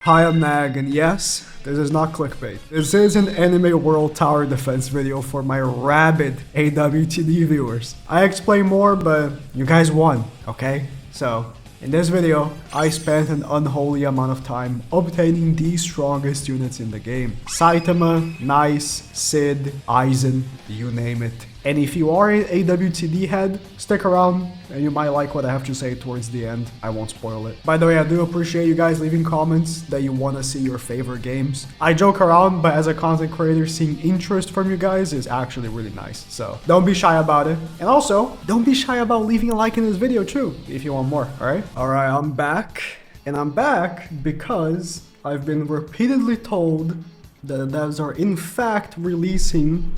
Hi, I'm Nag, and yes, this is not clickbait. This is an anime world tower defense video for my rabid AWTD viewers. I explain more, but you guys won, okay? So, in this video, I spent an unholy amount of time obtaining the strongest units in the game. Saitama, Nice, Sid, Eisen, you name it. And if you are an AWTD head, stick around and you might like what I have to say towards the end. I won't spoil it. By the way, I do appreciate you guys leaving comments that you want to see your favorite games. I joke around, but as a content creator, seeing interest from you guys is actually really nice. So don't be shy about it. And also, don't be shy about leaving a like in this video too, if you want more, alright? Alright, I'm back. And I'm back because I've been repeatedly told that the devs are in fact releasing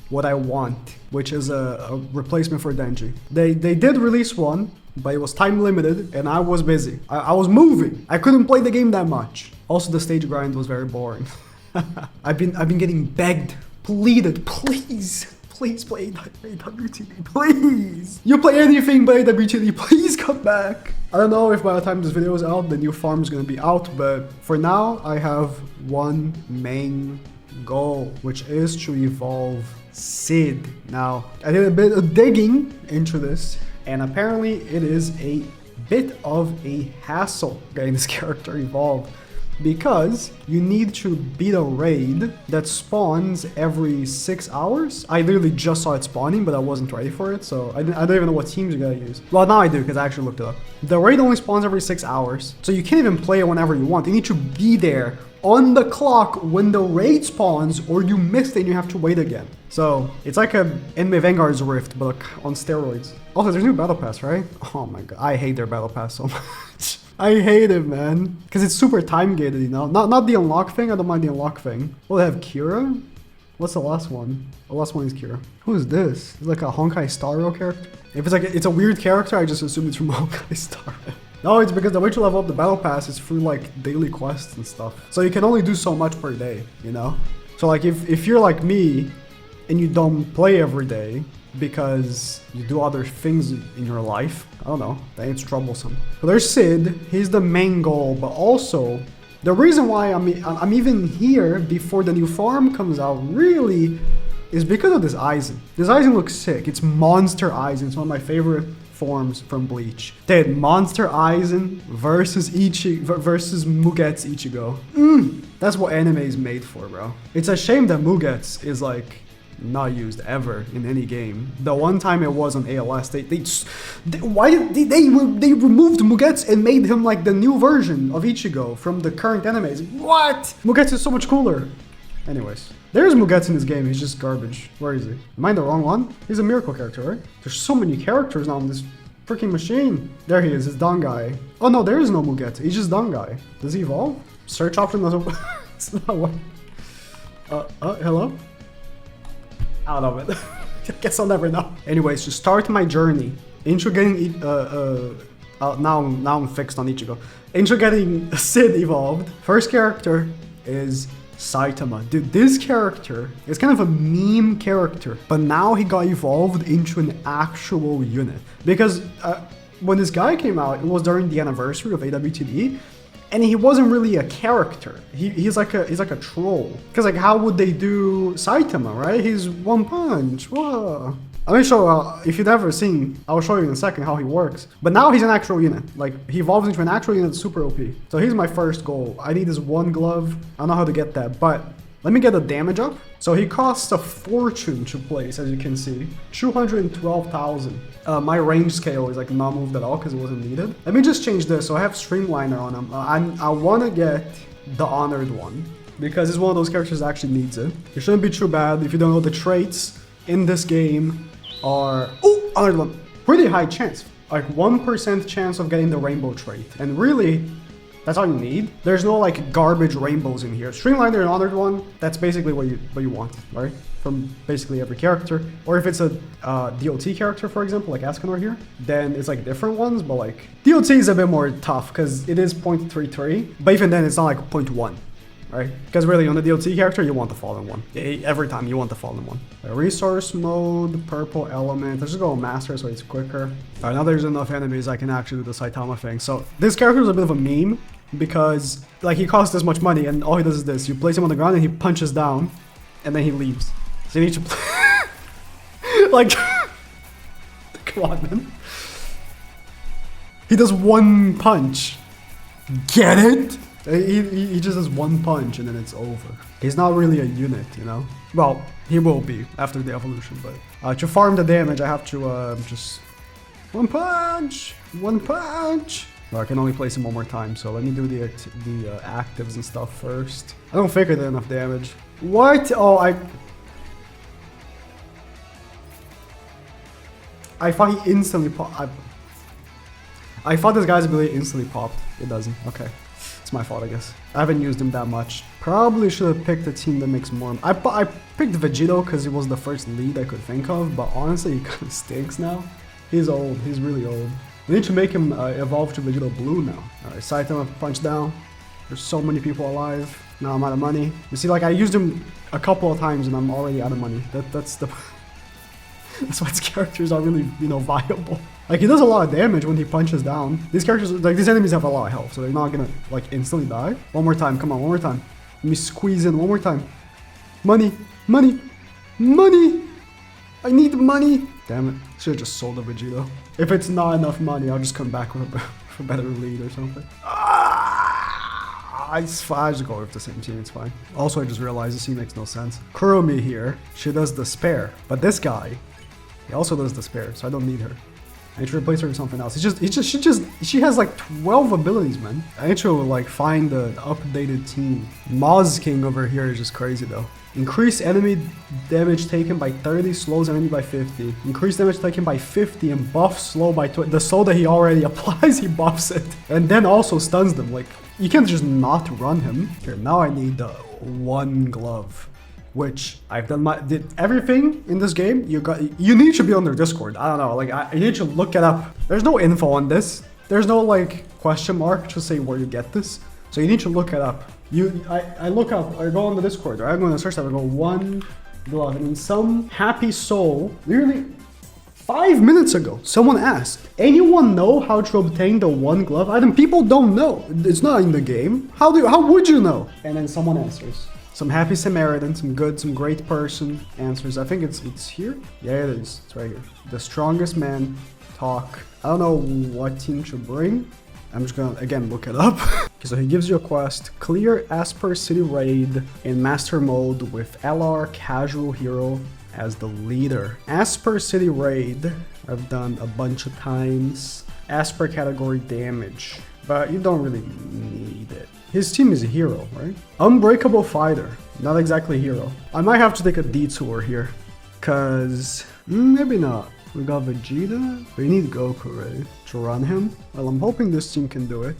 what I want, which is a replacement for Denji. They did release one, but it was time limited and I was busy. I was moving. I couldn't play the game that much. Also, the stage grind was very boring. I've been getting begged, pleaded, please play AWTD, please. You play anything but AWTD, please come back. I don't know if by the time this video is out, the new farm is gonna be out, but for now, I have one main goal, which is to evolve Sid. Now, I did a bit of digging into this, and apparently it is a bit of a hassle getting this character evolved because you need to beat a raid that spawns every 6 hours. I literally just saw it spawning, but I wasn't ready for it, so I don't even know what teams you gotta use. Well, now I do, because I actually looked it up. The raid only spawns every 6 hours, so you can't even play it whenever you want. You need to be there on the clock when the raid spawns, or you missed it and you have to wait again. So it's like a Enemy Vanguard's Rift, but on steroids. Also, there's a new battle pass, right? Oh my god, I hate their battle pass so much. I hate it, man, because it's super time gated, you know. Not the unlock thing. I don't mind the unlock thing. Oh, they have Kira. What's the last one? The last one is Kira. Who is this? It's like a Honkai Star Rail character. If it's a weird character, I just assume it's from Honkai Star Rail. No, it's because the way to level up the battle pass is through like daily quests and stuff. So you can only do so much per day, you know? So like if you're like me and you don't play every day because you do other things in your life, I don't know, then it's troublesome. So there's Sid, he's the main goal, but also the reason why I'm even here before the new farm comes out really is because of this Eisen. This Eisen looks sick. It's Monster Eisen. It's one of my favorite forms from Bleach. Dude, Monster Eisen versus Muget's Ichigo. That's what anime is made for, bro. It's a shame that Muget's is like not used ever in any game. The one time it was on ALS, they removed Muget's and made him like the new version of Ichigo from the current animes. What? Muget's is so much cooler. Anyways, there's Mugetsu in this game, he's just garbage. Where is he? Am I in the wrong one? He's a miracle character, right? There's so many characters now in this freaking machine. There he is, it's Don Guy. Oh no, there is no Mugetsu, he's just Don Guy. Does he evolve? Search option doesn't it's not what. Hello? I don't know, man. I guess I'll never know. Anyways, to start my journey into getting, now I'm fixed on Ichigo. Into getting Sid evolved, first character is Saitama. Dude, this character is kind of a meme character, but now he got evolved into an actual unit. Because when this guy came out, it was during the anniversary of AWTD, and he wasn't really a character. He's like a troll. Because like, how would they do Saitama, right? He's one punch. Whoa. Let me show, if you've never seen, I'll show you in a second how he works. But now he's an actual unit. Like, he evolves into an actual unit that's super OP. So here's my first goal. I need this one glove. I don't know how to get that, but let me get the damage up. So he costs a fortune to place, as you can see. 212,000. My range scale is like not moved at all because it wasn't needed. Let me just change this. So I have Streamliner on him. I want to get the Honored one because it's one of those characters that actually needs it. It shouldn't be too bad if you don't know the traits in this game. Honored one. Pretty high chance. Like 1% chance of getting the rainbow trait. And really, that's all you need. There's no like garbage rainbows in here. Streamliner and Honored one, that's basically what you want, right? From basically every character. Or if it's a DOT character, for example, like Escanor here, then it's like different ones, but like DOT is a bit more tough because it is 0.33, but even then it's not like 0.1. Right? Because really, on the DOT character, you want the fallen one. Every time, you want the fallen one. Resource mode, purple element. Let's just go master so it's quicker. Alright, now there's enough enemies I can actually do the Saitama thing. So, this character is a bit of a meme. because like he costs this much money and all he does is this. You place him on the ground and he punches down and then he leaves. So you need to play like come on, man. He does one punch. Get it? He just does one punch and then it's over. He's not really a unit, you know? Well, he will be after the evolution, but to farm the damage, I have to just one punch, one punch. Well, I can only place him one more time, so let me do the actives and stuff first. I don't think I did enough damage. What? Oh, I thought he instantly popped. I thought this guy's ability instantly popped. It doesn't. Okay. It's my fault, I guess. I haven't used him that much. Probably should have picked a team that makes more. I picked Vegito because he was the first lead I could think of, but honestly, he kind of stinks now. He's old. He's really old. We need to make him evolve to Vegito Blue now. Alright, Saitama punch down. There's so many people alive. Now I'm out of money. You see, like, I used him a couple of times and I'm already out of money. That's the... That's why his characters are really, you know, viable. Like, he does a lot of damage when he punches down. These characters, like, these enemies have a lot of health, so they're not gonna, like, instantly die. One more time, come on, one more time. Let me squeeze in one more time. Money, money, money! I need money! Damn it, should've just sold the Vegito. If it's not enough money, I'll just come back with a better lead or something. I just go with the same team, it's fine. Also, I just realized this team makes no sense. Kurumi here, she does the spare, but this guy, he also does the spare, so I don't need her. I need to replace her with something else. She has like 12 abilities, man. I need to like find the updated team. Moz King over here is just crazy though. Increase enemy damage taken by 30, slows enemy by 50. Increase damage taken by 50 and buff slow by 20. The slow that he already applies, he buffs it. And then also stuns them. Like, you can't just not run him. Here, now I need the one glove. Which I've done did everything in this game. You need to be on their Discord. I don't know, like I need to look it up. There's no info on this. There's no like question mark to say where you get this. So you need to look it up. I look up, I go on the Discord, or I go on the search tab, I go one glove, and in some happy soul, literally 5 minutes ago, someone asked, anyone know how to obtain the one glove item? People don't know. It's not in the game. How would you know? And then someone answers. Some happy Samaritan, some great person answers. I think it's here? Yeah, it is. It's right here. The strongest man talk. I don't know what team to bring. I'm just gonna, again, look it up. Okay, so he gives you a quest. Clear Asper City Raid in Master Mode with LR Casual Hero as the leader. Asper City Raid, I've done a bunch of times. Asper category damage, but you don't really need it. His team is a hero, right? Unbreakable Fighter, not exactly hero. I might have to take a detour here, cause maybe not. We got Vegeta, we need Goku, right? To run him. Well, I'm hoping this team can do it.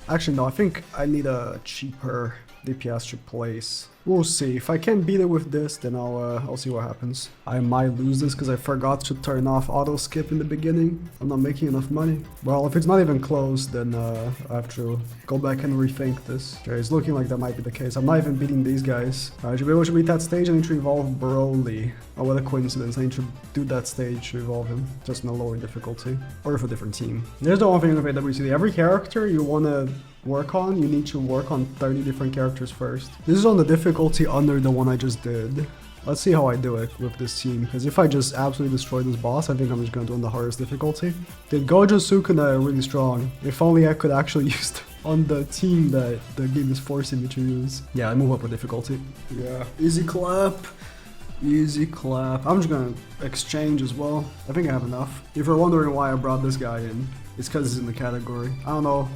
Actually, no, I think I need a cheaper DPS to place. We'll see. If I can't beat it with this, then I'll see what happens. I might lose this because I forgot to turn off auto skip in the beginning. I'm not making enough money. Well, if it's not even close, then I have to go back and rethink this. Okay, it's looking like that might be the case. I'm not even beating these guys. To be able to beat that stage, I need to evolve Broly. Oh, what a coincidence. I need to do that stage to evolve him. Just in a lower difficulty. Or with a different team. There's the one thing with AWTD. Every character you want to work on, you need to work on 30 different characters first. This is on the difficulty under the one I just did. Let's see how I do it with this team, because if I just absolutely destroy this boss, I think I'm just gonna do it on the hardest difficulty. Did Gojo Sukuna really strong? If only I could actually use it on the team that the game is forcing me to use. Yeah, I move up with difficulty. Yeah, easy clap. Easy clap. I'm just gonna exchange as well. I think I have enough. If you're wondering why I brought this guy in, it's because he's in the category. I don't know.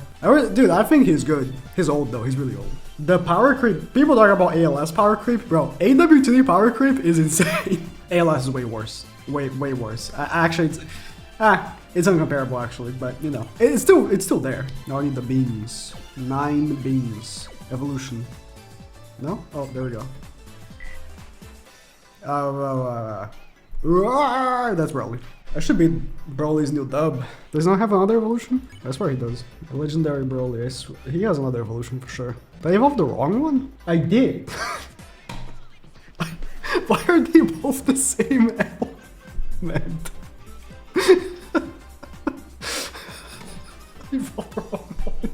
Dude, I think he's good. He's old though. He's really old. The power creep. People talk about ALS power creep. Bro, AWTD power creep is insane. ALS is way worse. Way worse. Actually, it's uncomparable actually, but you know, it's still there. Now I need the beams. 9 beams. Evolution. No? Oh, there we go. That's Broly. That should be Broly's new dub. Does he not have another evolution? I swear he does. The legendary Broly. He has another evolution for sure. Did I evolve the wrong one? I did. Why are they both the same element? I evolved the wrong one.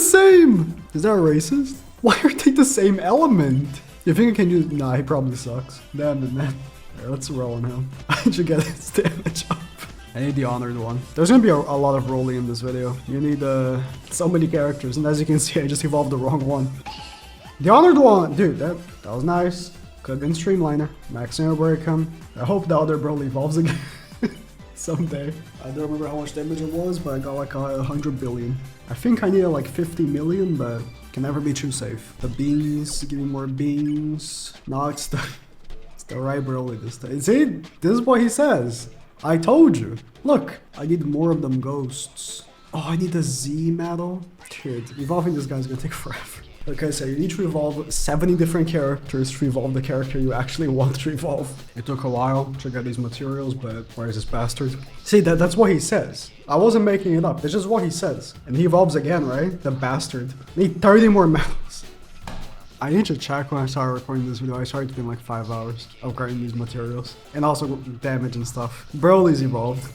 same! Is that racist? Why are they the same element? You think I can use... Nah, he probably sucks. Damn it, man. Alright, let's roll on him. I should get his damage up. I need the honored one. There's gonna be a lot of rolling in this video. You need so many characters, and as you can see, I just evolved the wrong one. The honored one! Dude, that was nice. Could've been Streamliner. Maxing break him. I hope the other Broly evolves again. Someday. I don't remember how much damage it was, but I got like 100 billion. I think I needed like 50 million, but can never be too safe. The beans, give me more beans. No, it's the right Broly this time. See, this is what he says. I told you. Look, I need more of them ghosts. Oh, I need a Z medal. Dude, evolving this guy's gonna take forever. Okay, so you need to evolve 70 different characters to evolve the character you actually want to evolve. It took a while to get these materials, but where is this bastard? See, that's what he says. I wasn't making it up. It's just what he says. And he evolves again, right? The bastard. I need 30 more medals. I need to check when I started recording this video. I started doing like 5 hours of grinding these materials. And also damage and stuff. Broly's evolved.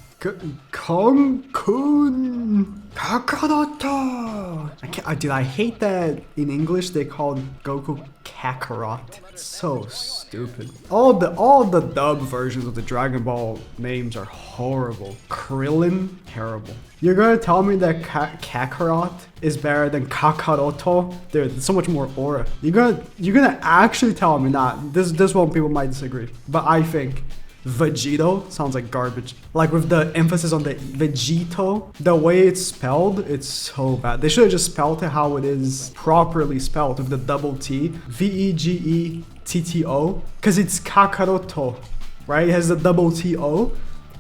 Kong Kun Kakaroto. Dude, I hate that in English they call Goku Kakarot. It's so stupid. All the dub versions of the Dragon Ball names are horrible. Krillin, terrible. You're gonna tell me that Kakarot is better than Kakaroto? Dude, it's so much more aura. You're gonna actually tell me not. This one people might disagree, but I think Vegito sounds like garbage. Like with the emphasis on the Vegito, the way it's spelled, it's so bad. They should have just spelled it how it is properly spelled with the double T. Vegetto. Because it's Kakaroto, right? It has the double T-O.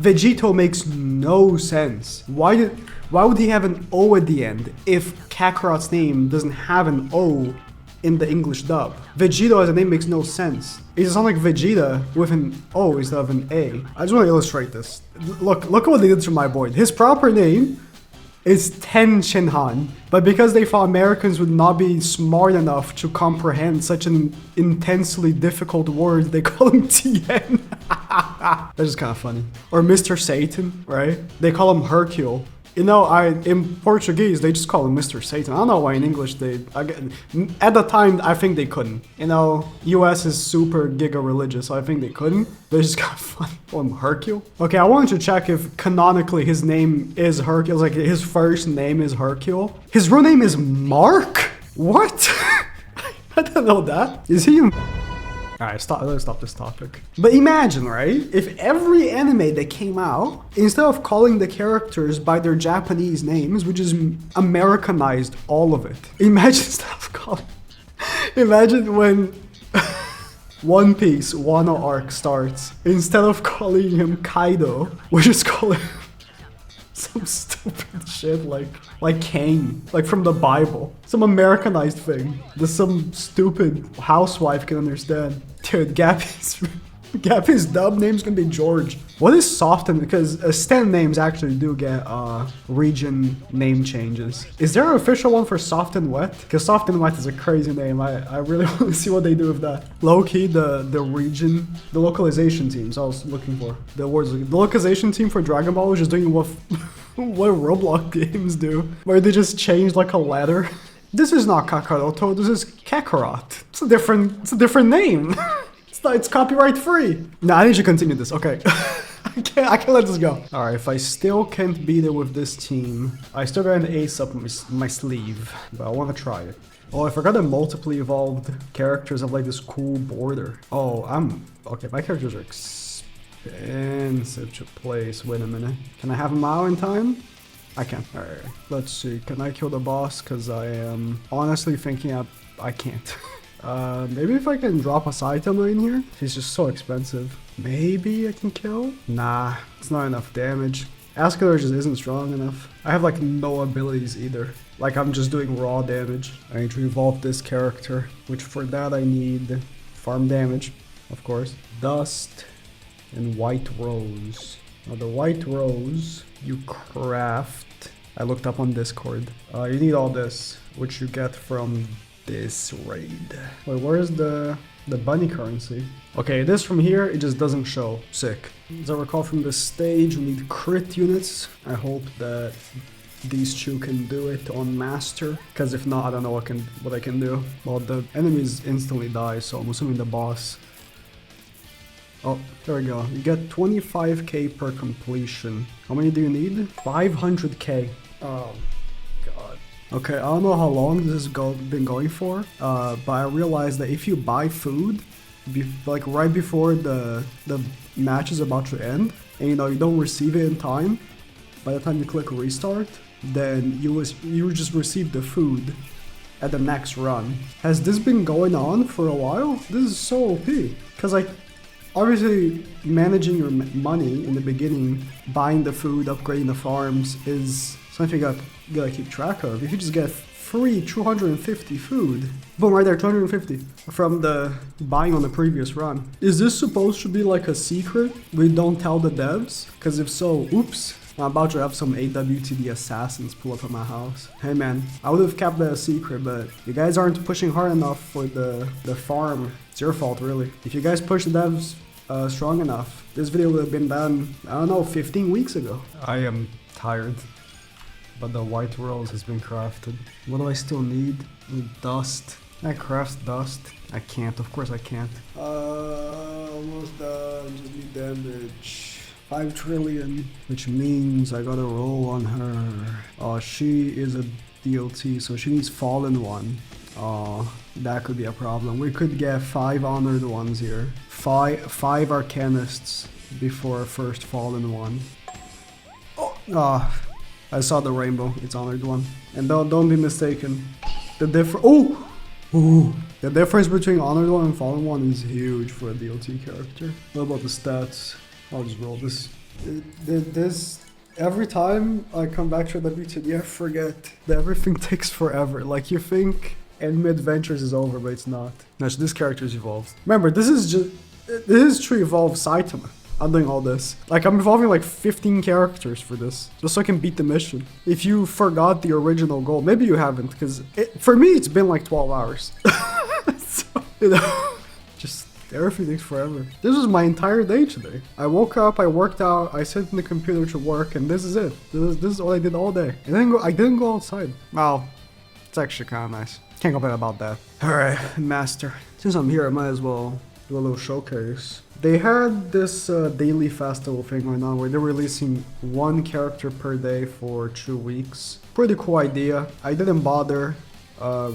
Vegito makes no sense. Why would he have an O at the end if Kakarot's name doesn't have an O in the English dub? Vegito as a name makes no sense. It sounds like Vegeta with an O instead of an A. I just want to illustrate this. Look at what they did to my boy. His proper name is Ten Shinhan, but because they thought Americans would not be smart enough to comprehend such an intensely difficult word, they call him Tien. That's just kind of funny. Or Mr. Satan, right? They call him Hercule. You know, in Portuguese, they just call him Mr. Satan. I don't know why in English at the time, I think they couldn't. You know, US is super giga religious, so I think they couldn't. They just got fun. Call him Hercule. Okay, I wanted to check if canonically his name is Hercule, like his first name is Hercule. His real name is Mark? What? I didn't know that. Is he... Alright, let's stop this topic. But imagine, right? If every anime that came out, instead of calling the characters by their Japanese names, we just Americanized all of it. Imagine Imagine when One Piece Wano arc starts. Instead of calling him Kaido, we just call him some stupid shit like Cain, like from the Bible. Some Americanized thing that some stupid housewife can understand. Dude, Gappy's dub name's gonna be George. What is Soften? Because Stan names actually do get region name changes. Is there an official one for Soft and Wet? Because Soft and Wet is a crazy name. I really want to see what they do with that. Low-key, the region, the localization teams I was looking for. The localization team for Dragon Ball was just doing what Roblox games do, where they just change like a letter. This is not Kakaroto, this is Kakarot. It's a different name. It's copyright free. Nah, I need to continue this. Okay. I can't let this go. Alright, if I still can't beat it with this team, I still got an ace up my sleeve, but I want to try it. Oh, I forgot that multiply evolved characters have like this cool border. Oh, okay, my characters are expensive to place. Wait a minute. Can I have them out in time? I can. Alright, let's see. Can I kill the boss? Because I am honestly thinking I can't. Maybe if I can drop a Saitama in here? He's just so expensive. Maybe I can kill? Nah, it's not enough damage. Ascalar just isn't strong enough. I have like no abilities either. Like I'm just doing raw damage. I need to evolve this character, which for that I need farm damage, of course. Dust and white rose. Now the white rose you craft. I looked up on Discord. You need all this, which you get from this raid. Wait, where's the bunny currency? Okay, this from here, it just doesn't show. Sick. As I recall from the stage, we need crit units. I hope that these two can do it on master, because if not, I don't know what I can do. Well, the enemies instantly die, so I'm assuming the boss. Oh, there we go. You get 25k per completion. How many do you need? 500k. Oh, God. Okay, I don't know how long this has been going for, but I realized that if you buy food, like right before the match is about to end, and you know you don't receive it in time, by the time you click restart, then you just receive the food at the next run. Has this been going on for a while? This is so OP, because like, obviously, managing your money in the beginning, buying the food, upgrading the farms is something you gotta keep track of. If you just get free 250 food, boom, right there, 250 from the buying on the previous run. Is this supposed to be like a secret we don't tell the devs? Because if so, oops. I'm about to have some AWTD assassins pull up at my house. Hey man, I would have kept that a secret, but you guys aren't pushing hard enough for the farm. It's your fault, really. If you guys push the devs strong enough, this video would have been done, I don't know, 15 weeks ago. I am tired, but the white rose has been crafted. What do I still need? Dust. I craft dust. I can't, of course I can't. Almost done, just need damage. 5 trillion, which means I gotta roll on her. Oh, she is a DLT, so she needs fallen one. Oh, that could be a problem. We could get 5 honored ones here. 5 arcanists before first fallen one. Oh, I saw the rainbow. It's honored one. And don't be mistaken. The difference between honored one and fallen one is huge for a DLT character. What about the stats? I'll just roll this. Every time I come back to AWTD, I forget that everything takes forever. Like, you think Enemy Adventures is over, but it's not. No, so this character is evolved. Remember, this is to evolve Saitama. I'm doing all this. Like, I'm evolving like 15 characters for this, just so I can beat the mission. If you forgot the original goal, maybe you haven't, because for me, it's been like 12 hours. So, you know, just... everything takes forever. This was my entire day today. I woke up, I worked out, I sat in the computer to work, and this is it. This is what I did all day. I didn't go outside. Wow, it's actually kind of nice. Can't complain about that. All right, master. Since I'm here, I might as well do a little showcase. They had this daily festival thing going on where they're releasing 1 character per day for 2 weeks. Pretty cool idea. I didn't bother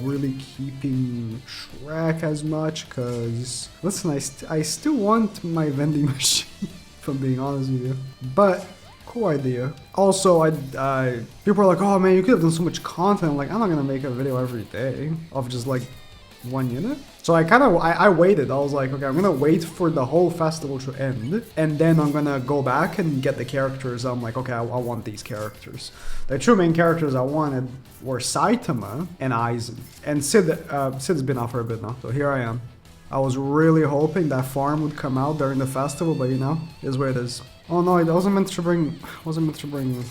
really keeping track as much, because listen, I still want my vending machine, if I'm being honest with you, but cool idea. Also, people are like, oh man, you could have done so much content. Like, I'm not gonna make a video every day of just like 1 unit. So I waited. I was like, okay, I'm gonna wait for the whole festival to end, and then I'm gonna go back and get the characters. I'm like, okay, I want these characters. The 2 main characters I wanted were Saitama and Eisen. And Sid's been out for a bit now, so here I am. I was really hoping that farm would come out during the festival, but you know, is where it is. Oh no, I wasn't meant to bring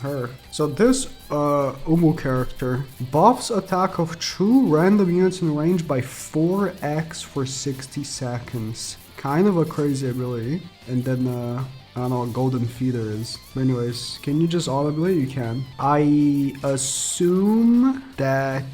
her. So this Umu character buffs attack of 2 random units in range by 4x for 60 seconds. Kind of a crazy ability. And then I don't know what golden feeder is. But anyways, can you just auto-ability? You can. I assume that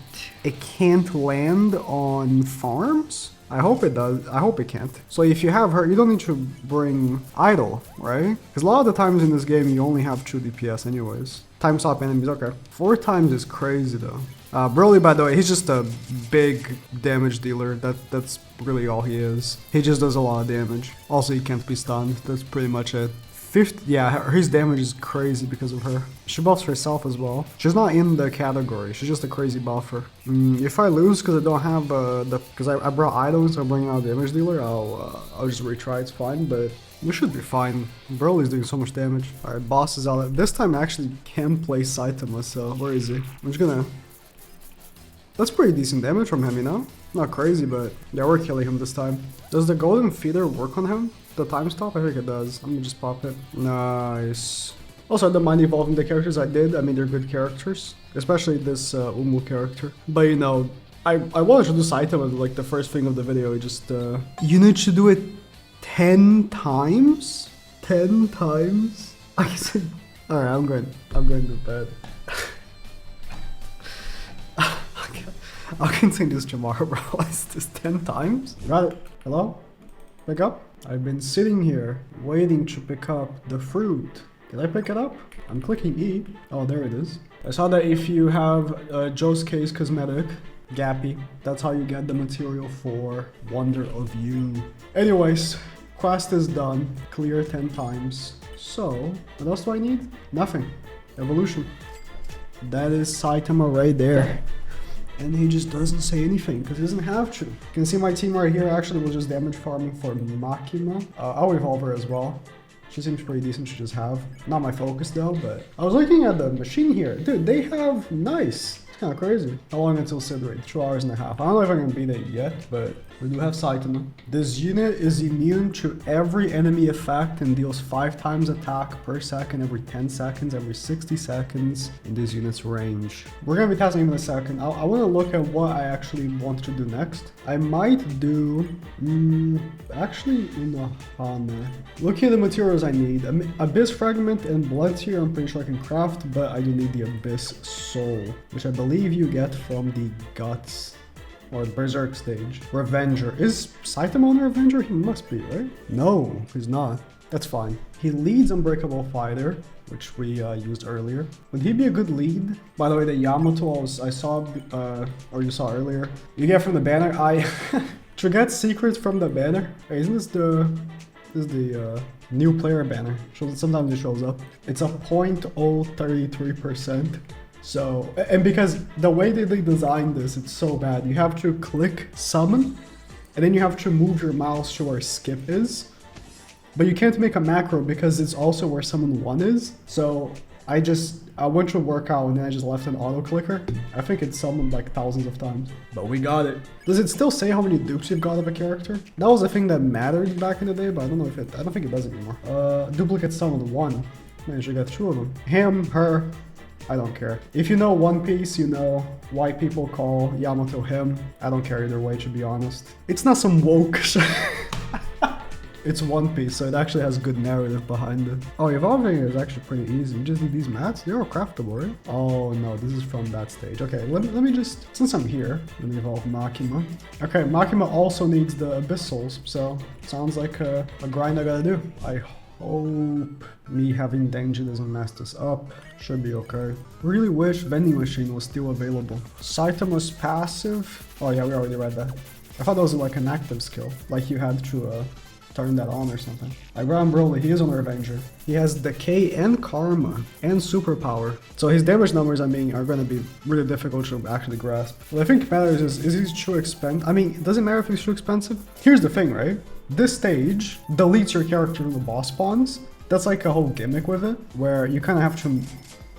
it can't land on farms? I hope it does. I hope it can't. So if you have her, you don't need to bring idol, right? Because a lot of the times in this game, you only have 2 DPS anyways. Time stop enemies, okay. 4 times is crazy though. Broly, by the way, he's just a big damage dealer. That's really all he is. He just does a lot of damage. Also, he can't be stunned. That's pretty much it. 50, yeah, his damage is crazy because of her. She buffs herself as well. She's not in the category. She's just a crazy buffer. If I lose because I don't have because I brought items, so I'm bringing out damage dealer, I'll just retry. It's fine, but we should be fine. Broly's doing so much damage. All right, boss is out. This time I actually can play Saitama. So where is he? I'm just gonna. That's pretty decent damage from him, you know? Not crazy, but yeah, we're killing him this time. Does the golden feeder work on him? The time stop? I think it does. I'm gonna just pop it. Nice. Also, I don't mind evolving the characters I did. I mean, they're good characters. Especially this Umu character. But you know, I wanted to do Saitama like the first thing of the video. Just, you need to do it 10 times? 10 times? I said, alright, I'm going to bed. I'll continue this tomorrow, bro. It's just 10 times. Got it. Hello? Pick up? I've been sitting here waiting to pick up the fruit. Did I pick it up? I'm clicking E. Oh, there it is. I saw that if you have Joe's Case Cosmetic, Gappy, that's how you get the material for Wonder of You. Anyways, quest is done. Clear 10 times. So, what else do I need? Nothing. Evolution. That is Saitama right there. And he just doesn't say anything because he doesn't have to. You can see my team right here actually was just damage farming for Makima. I'll evolve her as well. She seems pretty decent to just have. Not my focus though, but I was looking at the machine here. Dude, they have nice. It's kind of crazy. How long until Sid raid? 2 hours and a half. I don't know if I'm gonna beat it yet, but we do have Saitama. This unit is immune to every enemy effect and deals 5 times attack per second every 10 seconds, every 60 seconds in this unit's range. We're gonna be testing him in a second. I want to look at what I actually want to do next. I might do actually Unohana. Looking at the materials I need, Abyss Fragment and Blood Tear I'm pretty sure I can craft, but I do need the Abyss Soul, which I believe you get from the Guts or the Berserk stage. Revenger. Is Saitama on a Revenger? He must be, right? No, he's not. That's fine. He leads Unbreakable Fighter, which we used earlier. Would he be a good lead? By the way, the Yamato I saw, or you saw earlier, you get from the banner. To get secrets from the banner. Hey, isn't this the new player banner? Sometimes it shows up. It's a 0.033%. So, and because the way that they designed this, it's so bad. You have to click summon, and then you have to move your mouse to where skip is. But you can't make a macro because it's also where summon 1 is. So I went to workout and then I just left an auto clicker. I think it's summoned like thousands of times. But we got it. Does it still say how many dupes you've got of a character? That was a thing that mattered back in the day, but I don't know if I don't think it does anymore. Duplicate summoned 1. Managed to get 2 of them. Him, her, I don't care. If you know One Piece, you know why people call Yamato him. I don't care either way, to be honest. It's not some woke shit. It's One Piece, so it actually has good narrative behind it. Oh, evolving is actually pretty easy. You just need these mats. They're all craftable, right? Oh no, this is from that stage. Okay, let me just, since I'm here, let me evolve Makima. Okay, Makima also needs the Abyss Souls, so sounds like a grind I gotta do. I hope me having Denji doesn't mess this up. Should be okay. Really wish vending machine was still available. Saitama's passive. Oh yeah, we already read that. I thought that was like an active skill, like you had to turn that on or something. I grab Broly, he is on Revenger. He has Decay and Karma and Superpower. So his damage numbers, I mean, are gonna be really difficult to actually grasp. What I think matters is he too expensive? I mean, it doesn't matter if he's too expensive. Here's the thing, right? This stage deletes your character from the boss spawns. That's like a whole gimmick with it, where you kind of have to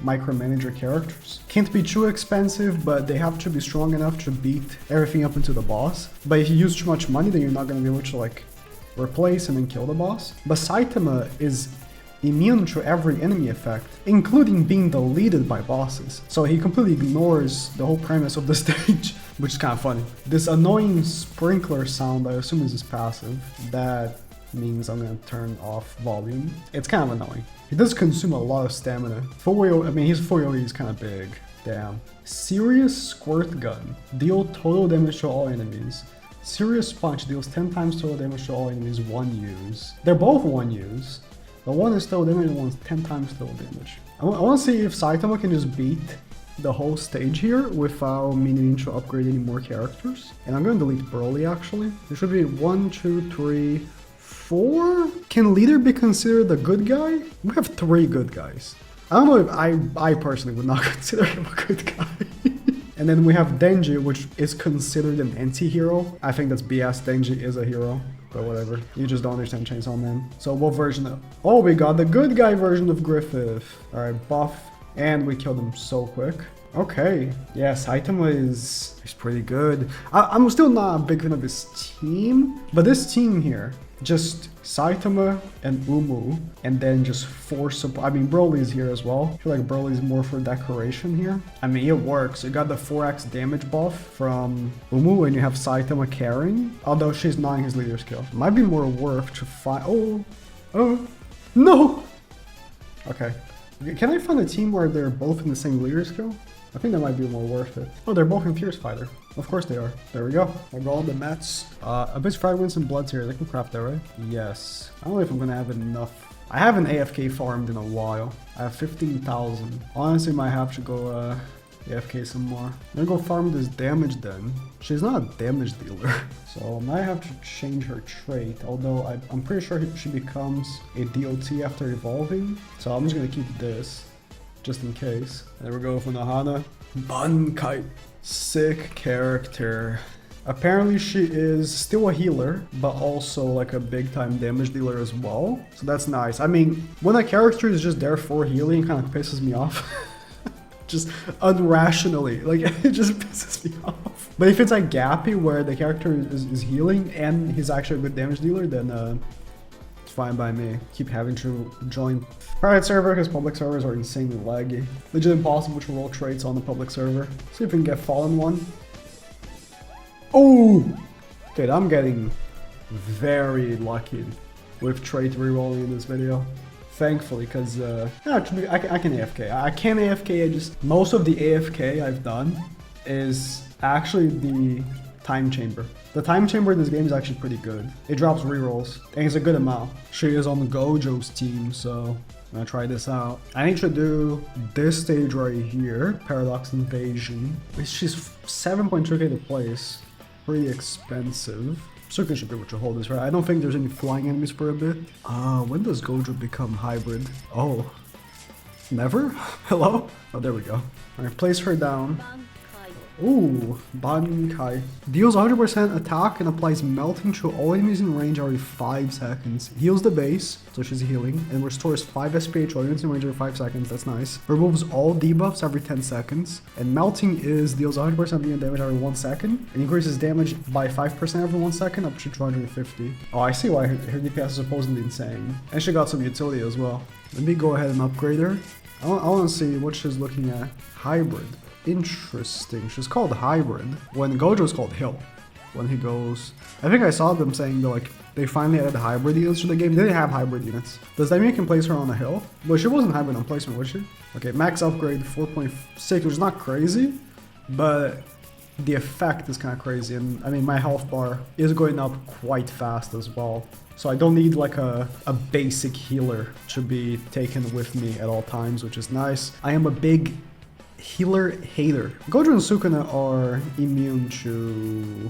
micromanage your characters. Can't be too expensive, but they have to be strong enough to beat everything up into the boss. But if you use too much money, then you're not gonna be able to like replace and then kill the boss. But Saitama is immune to every enemy effect, including being deleted by bosses. So he completely ignores the whole premise of the stage, which is kind of funny. This annoying sprinkler sound, I assume is his passive. That means I'm gonna turn off volume. It's kind of annoying. He does consume a lot of stamina. I mean, his full AoE is kind of big. Damn. Serious Squirt Gun. Deal total damage to all enemies. Serious Punch deals 10 times total damage to all enemies, 1 use. They're both 1 use, but one is total damage and one's 10 times total damage. I want to see if Saitama can just beat the whole stage here without me needing to upgrade any more characters. And I'm going to delete Broly actually. There should be 1, 2, 3, 4? Can Leader be considered a good guy? We have 3 good guys. I don't know if I personally would not consider him a good guy. And then we have Denji, which is considered an anti-hero. I think that's BS. Denji is a hero, but whatever. You just don't understand Chainsaw Man. So what version of... Oh, we got the good guy version of Griffith. All right, buff. And we killed him so quick. Okay. Yeah, Saitama is pretty good. I'm still not a big fan of this team, but this team here, just Saitama and Umu, and then just 4 support. I mean, Broly's here as well. I feel like Broly's more for decoration here. I mean, it works. You got the 4x damage buff from Umu, and you have Saitama carrying, although she's not in his leader skill. Might be more worth to find. Oh, no. Okay. Can I find a team where they're both in the same leader skill? I think that might be more worth it. Oh, they're both in Fierce Fighter. Of course they are. There we go. I got all the mats. Abyss Fragments and Bloods here. They can craft that, right? Yes. I don't know if I'm gonna have enough. I haven't AFK farmed in a while. I have 15,000. Honestly, might have to go AFK some more. I'm gonna go farm this damage then. She's not a damage dealer. So I might have to change her trait. Although I'm pretty sure she becomes a DOT after evolving. So I'm just gonna keep this. Just in case. There we go for Nahana. Bankai. Sick character. Apparently she is still a healer, but also like a big time damage dealer as well. So that's nice. I mean, when a character is just there for healing, it kind of pisses me off. Just unrationally. Like, it just pisses me off. But if it's like Gappy where the character is healing and he's actually a good damage dealer, then fine by me. Keep having to join private server because public servers are insanely laggy. Legit impossible to roll traits on the public server. See if we can get Fallen one. Oh! Dude, I'm getting very lucky with trait rerolling in this video. Thankfully, because I can AFK. I can AFK, most of the AFK I've done is actually the time chamber. The time chamber in this game is actually pretty good. It drops rerolls, and it's a good amount. She is on Gojo's team, so I'm gonna try this out. I need to do this stage right here, Paradox Invasion. She's 7.2k to place, pretty expensive. Certainly should be able to hold this, right? I don't think there's any flying enemies for a bit. When does Gojo become hybrid? Oh, never? Hello? Oh, there we go. Alright, place her down. Ooh, Bankai. Deals 100% attack and applies melting to all enemies in range every 5 seconds. Heals the base, so she's healing, and restores 5 SPH all units in range every 5 seconds, that's nice. Removes all debuffs every 10 seconds. And melting deals 100% unit damage every 1 second. And increases damage by 5% every 1 second up to 250. Oh, I see why her DPS is supposedly insane. And she got some utility as well. Let me go ahead and upgrade her. I want to see what she's looking at. Hybrid. Interesting. She's called Hybrid when Gojo's called Hill. When he goes, I think I saw them saying that like they finally added hybrid units to the game. They didn't have hybrid units. Does that mean you can place her on a hill? Well, she wasn't hybrid on placement, was she? Okay, max upgrade 4.6, which is not crazy, but the effect is kind of crazy. And I mean, my health bar is going up quite fast as well. So I don't need like a basic healer to be taken with me at all times, which is nice. I am a big healer hater. Gojo and Sukuna are immune to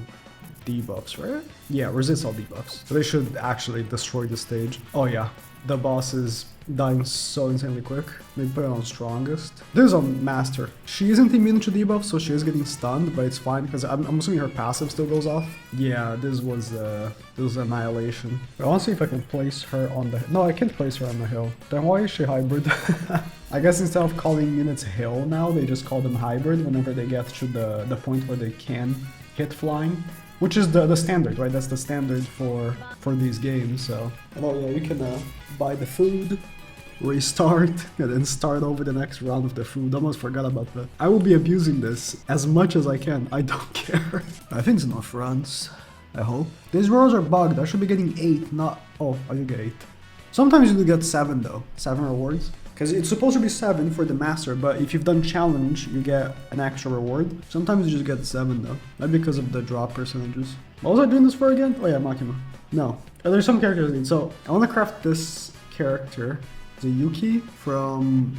debuffs, right? Yeah, resist all debuffs. So they should actually destroy the stage. Oh yeah, the boss is dying so insanely quick. Maybe put it on strongest. There's a master. She isn't immune to debuffs, so she is getting stunned, but it's fine because I'm assuming her passive still goes off. Yeah, this was annihilation. I want to see if I can place her on the... No, I can't place her on the hill. Then why is she hybrid? I guess instead of calling units hill now, they just call them hybrid whenever they get to the point where they can hit flying. Which is the standard, right? That's the standard for these games, so... Oh yeah, you can buy the food, restart, and then start over the next round of the food. Almost forgot about that. I will be abusing this as much as I can. I don't care. I think it's enough runs. I hope. These rolls are bugged. I should be getting 8, not... Oh, I do get 8. Sometimes you do get 7 though. 7 rewards. Because it's supposed to be 7 for the master, but if you've done challenge, you get an extra reward. Sometimes you just get 7 though. Not because of the drop percentages. What was I doing this for again? Oh yeah, Makima. No. There's some characters I need. So, I want to craft this character. The Yuki from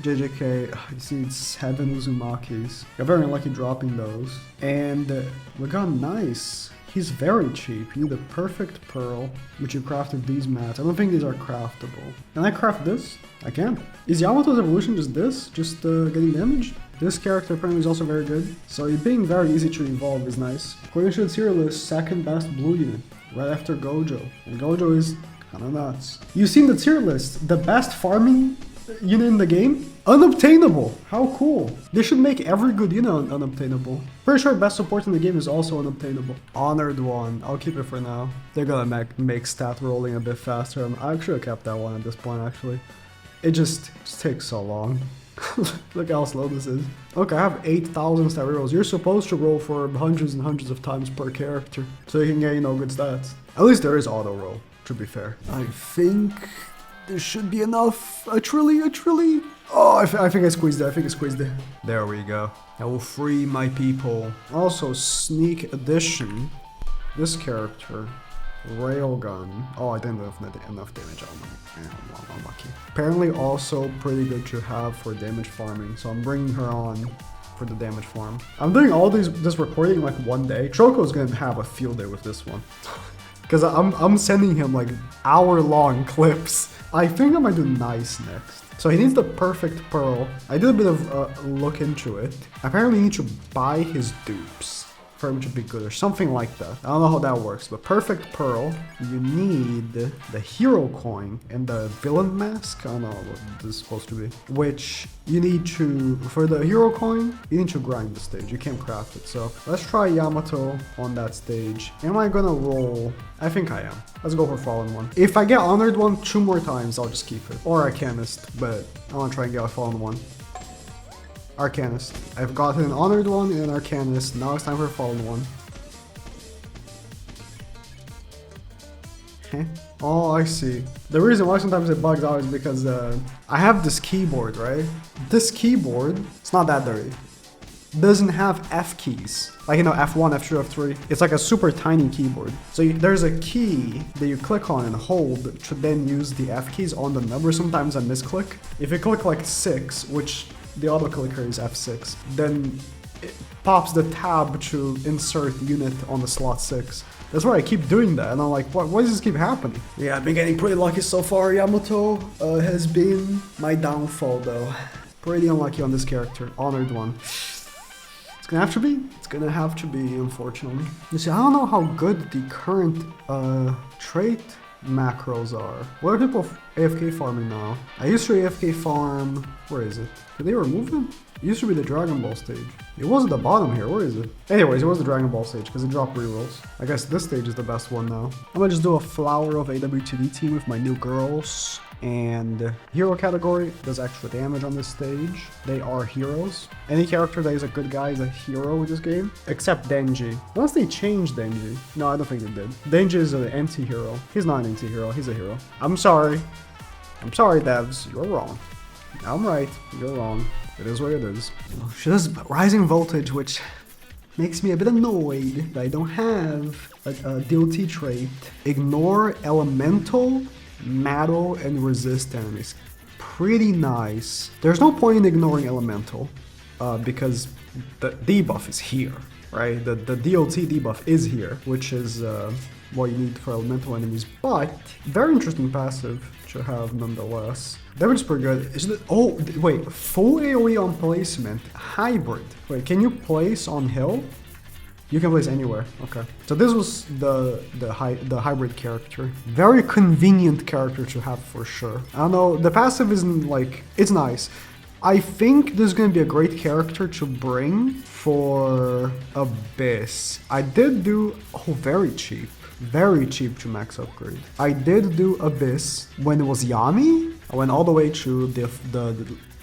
JJK. You see, it's 7 Uzumakis. Got very unlucky dropping those. And we got nice. He's very cheap. You need the perfect pearl, which you crafted these mats. I don't think these are craftable. Can I craft this? I can. Is Yamato's evolution just this? Just getting damage? This character apparently is also very good. So it being very easy to evolve is nice. According to the tier list, second best blue unit, right after Gojo. And Gojo is kinda nuts. You've seen the tier list. The best farming unit in the game? Unobtainable! How cool! They should make every good unit unobtainable. Pretty sure best support in the game is also unobtainable. Honored one. I'll keep it for now. They're gonna make stat rolling a bit faster. I should have kept that one at this point actually. It just takes so long. Look how slow this is. Okay, I have 8,000 stat rerolls. You're supposed to roll for hundreds and hundreds of times per character, so you can get, good stats. At least there is auto roll, to be fair. I think this should be enough. A trilly. Oh, I think I squeezed it. I think I squeezed it. There we go. I will free my people. Also, sneak addition. This character, Railgun. Oh, I didn't have enough damage. I'm lucky. Apparently, also pretty good to have for damage farming. So I'm bringing her on for the damage farm. I'm doing all this recording like one day. Troco's gonna have a field day with this one. Because I'm sending him like hour-long clips. I think I might do nice next. So he needs the perfect pearl. I did a bit of look into it. Apparently you need to buy his dupes for him to be good or something like that. I don't know how that works, but perfect pearl, you need the hero coin and the villain mask. I don't know what this is supposed to be. Which you need to, for the hero coin, you need to grind the stage. You can't craft it. So let's try Yamato on that stage. Am I gonna roll? I think I am. Let's go for Fallen One. If I get Honored One 2 more times, I'll just keep it. Or Arcanist, but I wanna try and get a Fallen One. Arcanist. I've gotten an Honored One and an Arcanist. Now it's time for a Fallen One. Oh, I see. The reason why sometimes it bugs out is because I have this keyboard, right? This keyboard, it's not that dirty. Doesn't have F keys. Like, you know, F1, F2, F3. It's like a super tiny keyboard. So there's a key that you click on and hold to then use the F keys on the number. Sometimes I misclick. If you click like 6, which the auto clicker is F6, then it pops the tab to insert unit on the slot 6. That's why I keep doing that, and I'm like, why does this keep happening? Yeah, I've been getting pretty lucky so far. Yamato has been my downfall, though. Pretty unlucky on this character. Honored One. It's gonna have to be. It's gonna have to be, unfortunately. You see, I don't know how good the current trait macros are. What are people AFK farming now? I used to AFK farm. Where is it? Did they remove them? It used to be the Dragon Ball stage. It was at the bottom here. Where is it? Anyways, it was the Dragon Ball stage because it dropped rerolls. I guess this stage is the best one now. I'm gonna just do a Flower of AWTD team with my new girls. And hero category does extra damage on this stage. They are heroes. Any character that is a good guy is a hero in this game, except Denji. Unless they changed Denji. No, I don't think they did. Denji is an anti-hero. He's not an anti-hero, he's a hero. I'm sorry. I'm sorry, devs. You're wrong. I'm right. You're wrong. It is what it is. She does Rising Voltage, which makes me a bit annoyed that I don't have a DLT trait. Ignore Elemental, Metal, and Resist enemies. Pretty nice. There's no point in ignoring Elemental because the debuff is here, right? The DLT debuff is here, which is what you need for Elemental enemies, but very interesting passive to have nonetheless. Damage is pretty good. Oh, wait, full AoE on placement, hybrid. Wait, can you place on hill? You can place anywhere. Okay. So this was the hybrid character. Very convenient character to have for sure. I don't know, the passive isn't like, it's nice. I think this is going to be a great character to bring for Abyss. I did do, very cheap to max upgrade. I did do Abyss when it was Yami. I went all the way to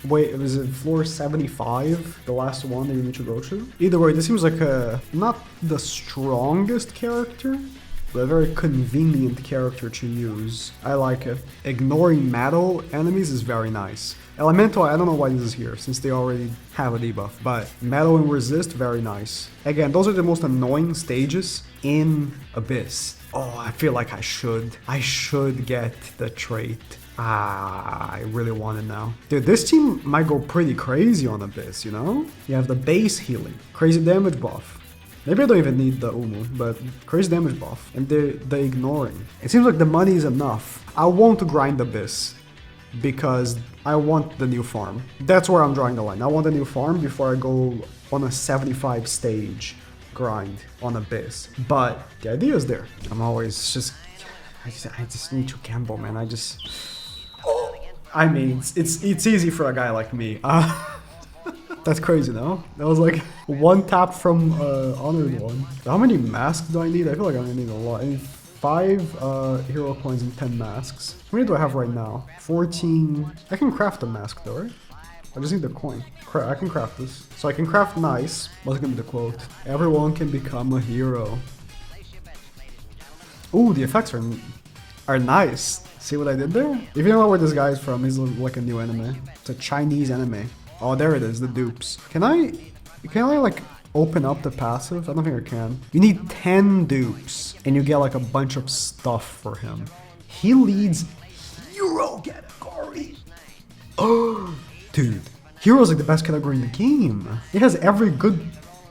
wait, was it floor 75, the last one that you need to go to? Either way, this seems like not the strongest character, but a very convenient character to use. I like it. Ignoring metal enemies is very nice. Elemental, I don't know why this is here, since they already have a debuff, but metal and resist, very nice. Again, those are the most annoying stages in Abyss. Oh, I feel like I should get the trait. I really want it now. Dude, this team might go pretty crazy on Abyss, you know? You have the base healing, crazy damage buff. Maybe I don't even need the Umu, but crazy damage buff. And the ignoring. It seems like the money is enough. I won't grind Abyss because I want the new farm. That's where I'm drawing the line. I want the new farm before I go on a 75 stage grind on Abyss. But the idea is there. I'm always just... I just need to gamble, man. I mean, it's easy for a guy like me. That's crazy, no? That was like one tap from Honored One. How many masks do I need? I feel like I'm gonna need a lot. I need 5 hero coins and 10 masks. How many do I have right now? 14. I can craft a mask though, right? I just need the coin. I can craft this. So I can craft nice. What's gonna be the quote? Everyone can become a hero. Ooh, the effects are are nice. See what I did there? If you don't know where this guy is from, he's like a new anime. It's a Chinese anime. Oh, there it is, the dupes. Can I like open up the passive? I don't think I can. You need 10 dupes and you get like a bunch of stuff for him. He leads hero category. Oh, dude. Hero's like the best category in the game. It has every good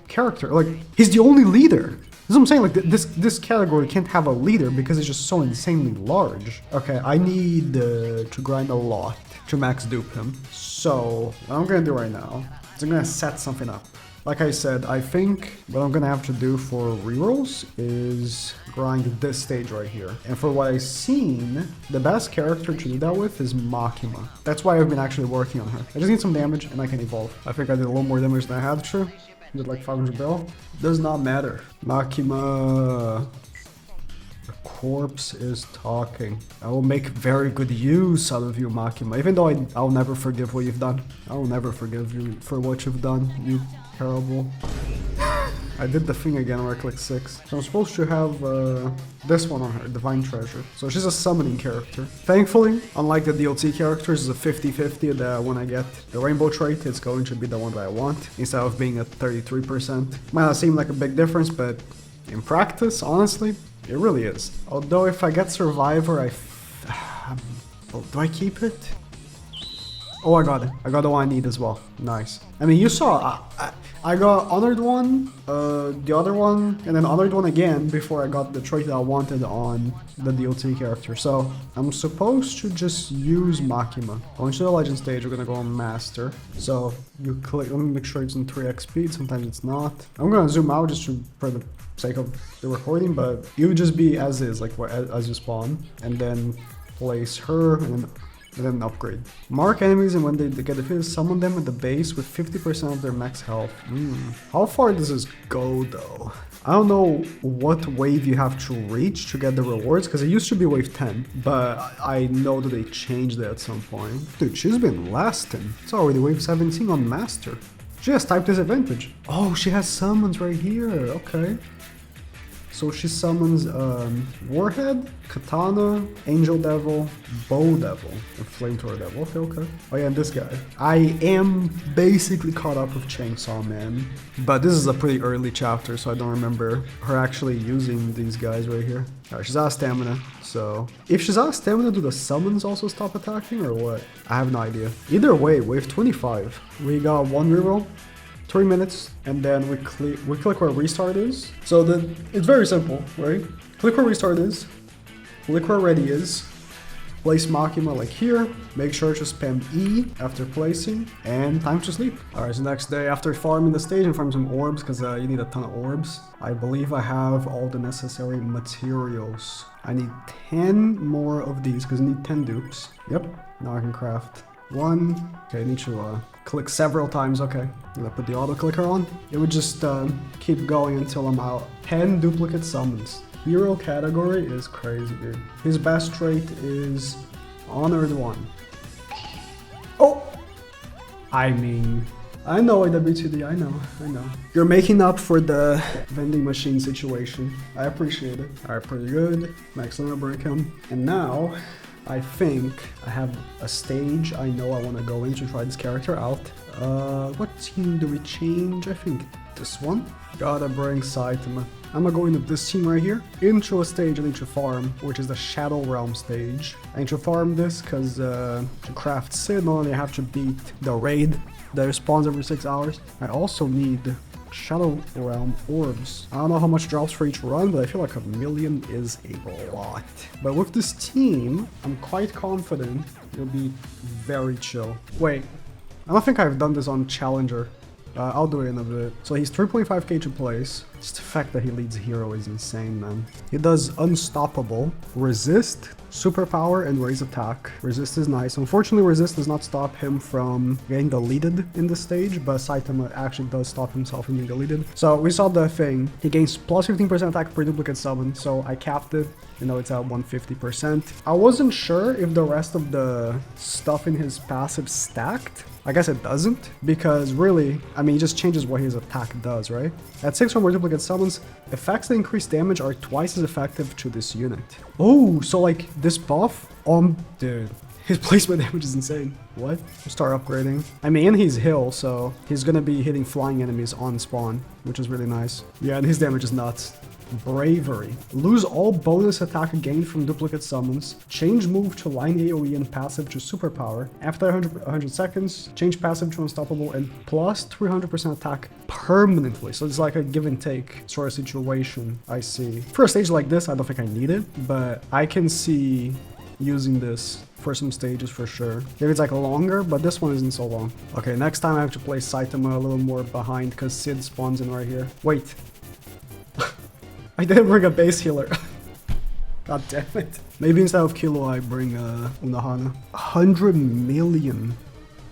character. Like, he's the only leader. That's what I'm saying, like, this category can't have a leader because it's just so insanely large. Okay, I need to grind a lot to max dupe him. So, what I'm gonna do right now is I'm gonna set something up. Like I said, I think what I'm gonna have to do for rerolls is grind this stage right here. And for what I've seen, the best character to do that with is Makima. That's why I've been actually working on her. I just need some damage and I can evolve. I think I did a little more damage than I had to. Did like 500 bill. Does not matter. Makima. The corpse is talking. I will make very good use out of you, Makima. Even though I'll never forgive what you've done. I will never forgive you for what you've done, you terrible. I did the thing again where I clicked 6. So I'm supposed to have this one on her, Divine Treasure. So she's a summoning character. Thankfully, unlike the DLT characters, it's a 50-50 that when I get the rainbow trait, it's going to be the one that I want, instead of being at 33%. Might not seem like a big difference, but in practice, honestly, it really is. Although if I get Survivor, do I keep it? Oh, I got it. I got the one I need as well. Nice. I mean, you saw, I got honored one, the other one, and then honored one again before I got the trait that I wanted on the DLT character. So I'm supposed to just use Makima. Going to the legend stage, we're gonna go on master. So you click, let me make sure it's in 3x speed, sometimes it's not. I'm gonna zoom out just for the sake of the recording, but you would just be as is, like as you spawn, and then place her, and then upgrade. Mark enemies, and when they get defeated, summon them at the base with 50% of their max health. How far does this go though? I don't know what wave you have to reach to get the rewards, because it used to be wave 10, but I know that they changed it at some point. Dude, she's been lasting. It's already wave 17 on master. She has type disadvantage. Oh, she has summons right here. Okay. So she summons Warhead, Katana, Angel Devil, Bow Devil, and Flamethrower Devil. Okay. Oh yeah, and this guy. I am basically caught up with Chainsaw Man, but this is a pretty early chapter, so I don't remember her actually using these guys right here. Alright, she's out of stamina, so if she's out of stamina, do the summons also stop attacking or what? I have no idea. Either way, wave 25. We got one reroll. 3 minutes, and then we click where restart is. So it's very simple, right? Click where restart is, click where ready is, place Makima like here, make sure to spam E after placing, and time to sleep. Alright, so next day, after farming the stage and farming some orbs, because you need a ton of orbs, I believe I have all the necessary materials. I need 10 more of these, because I need 10 dupes. Yep, now I can craft one. Okay, I need to click several times. Okay, I'm gonna put the auto clicker on. It would just keep going until I'm out. 10 duplicate summons. Hero category is crazy, dude. His best trait is honored one. Oh! I mean, I know AWTD, I know. You're making up for the vending machine situation. I appreciate it. Alright, pretty good. Max limit break him. And now, I think I have a stage I know I want to go in to try this character out. What team do we change? I think this one. Gotta bring Saitama. I'm gonna go into this team right here. Into a stage I need to farm, which is the Shadow Realm stage. I need to farm this because to craft Sid, not only I have to beat the raid that spawns every 6 hours, I also need Shadow Realm orbs. I don't know how much drops for each run, but I feel like 1,000,000 is a lot. But with this team, I'm quite confident it'll be very chill. Wait, I don't think I've done this on Challenger. I'll do it in a bit. So he's 3.5k to place. Just the fact that he leads hero is insane, man. He does Unstoppable, Resist, Superpower, and Raise Attack. Resist is nice. Unfortunately, Resist does not stop him from getting deleted in the stage, but Saitama actually does stop himself from being deleted. So we saw the thing. He gains plus 15% attack per duplicate summon, so I capped it. You know, it's at 150%. I wasn't sure if the rest of the stuff in his passive stacked. I guess it doesn't, because really, I mean, it just changes what his attack does, right? At 6 or more duplicate duplicate summons, effects that increase damage are twice as effective to this unit. Oh, so like this buff, dude, his placement damage is insane. What? Start upgrading. I mean, he's heal, so he's gonna be hitting flying enemies on spawn, which is really nice. Yeah, and his damage is nuts. Bravery. Lose all bonus attack gained from duplicate summons. Change move to line AoE and passive to superpower. After 100 seconds, change passive to unstoppable and plus 300% attack permanently. So it's like a give and take sort of situation, I see. For a stage like this, I don't think I need it, but I can see using this for some stages for sure. Maybe it's like longer, but this one isn't so long. Okay, next time I have to play Saitama a little more behind because Sid spawns in right here. Wait. I didn't bring a base healer. God damn it. Maybe instead of Kilo, I bring Unohana. 100 million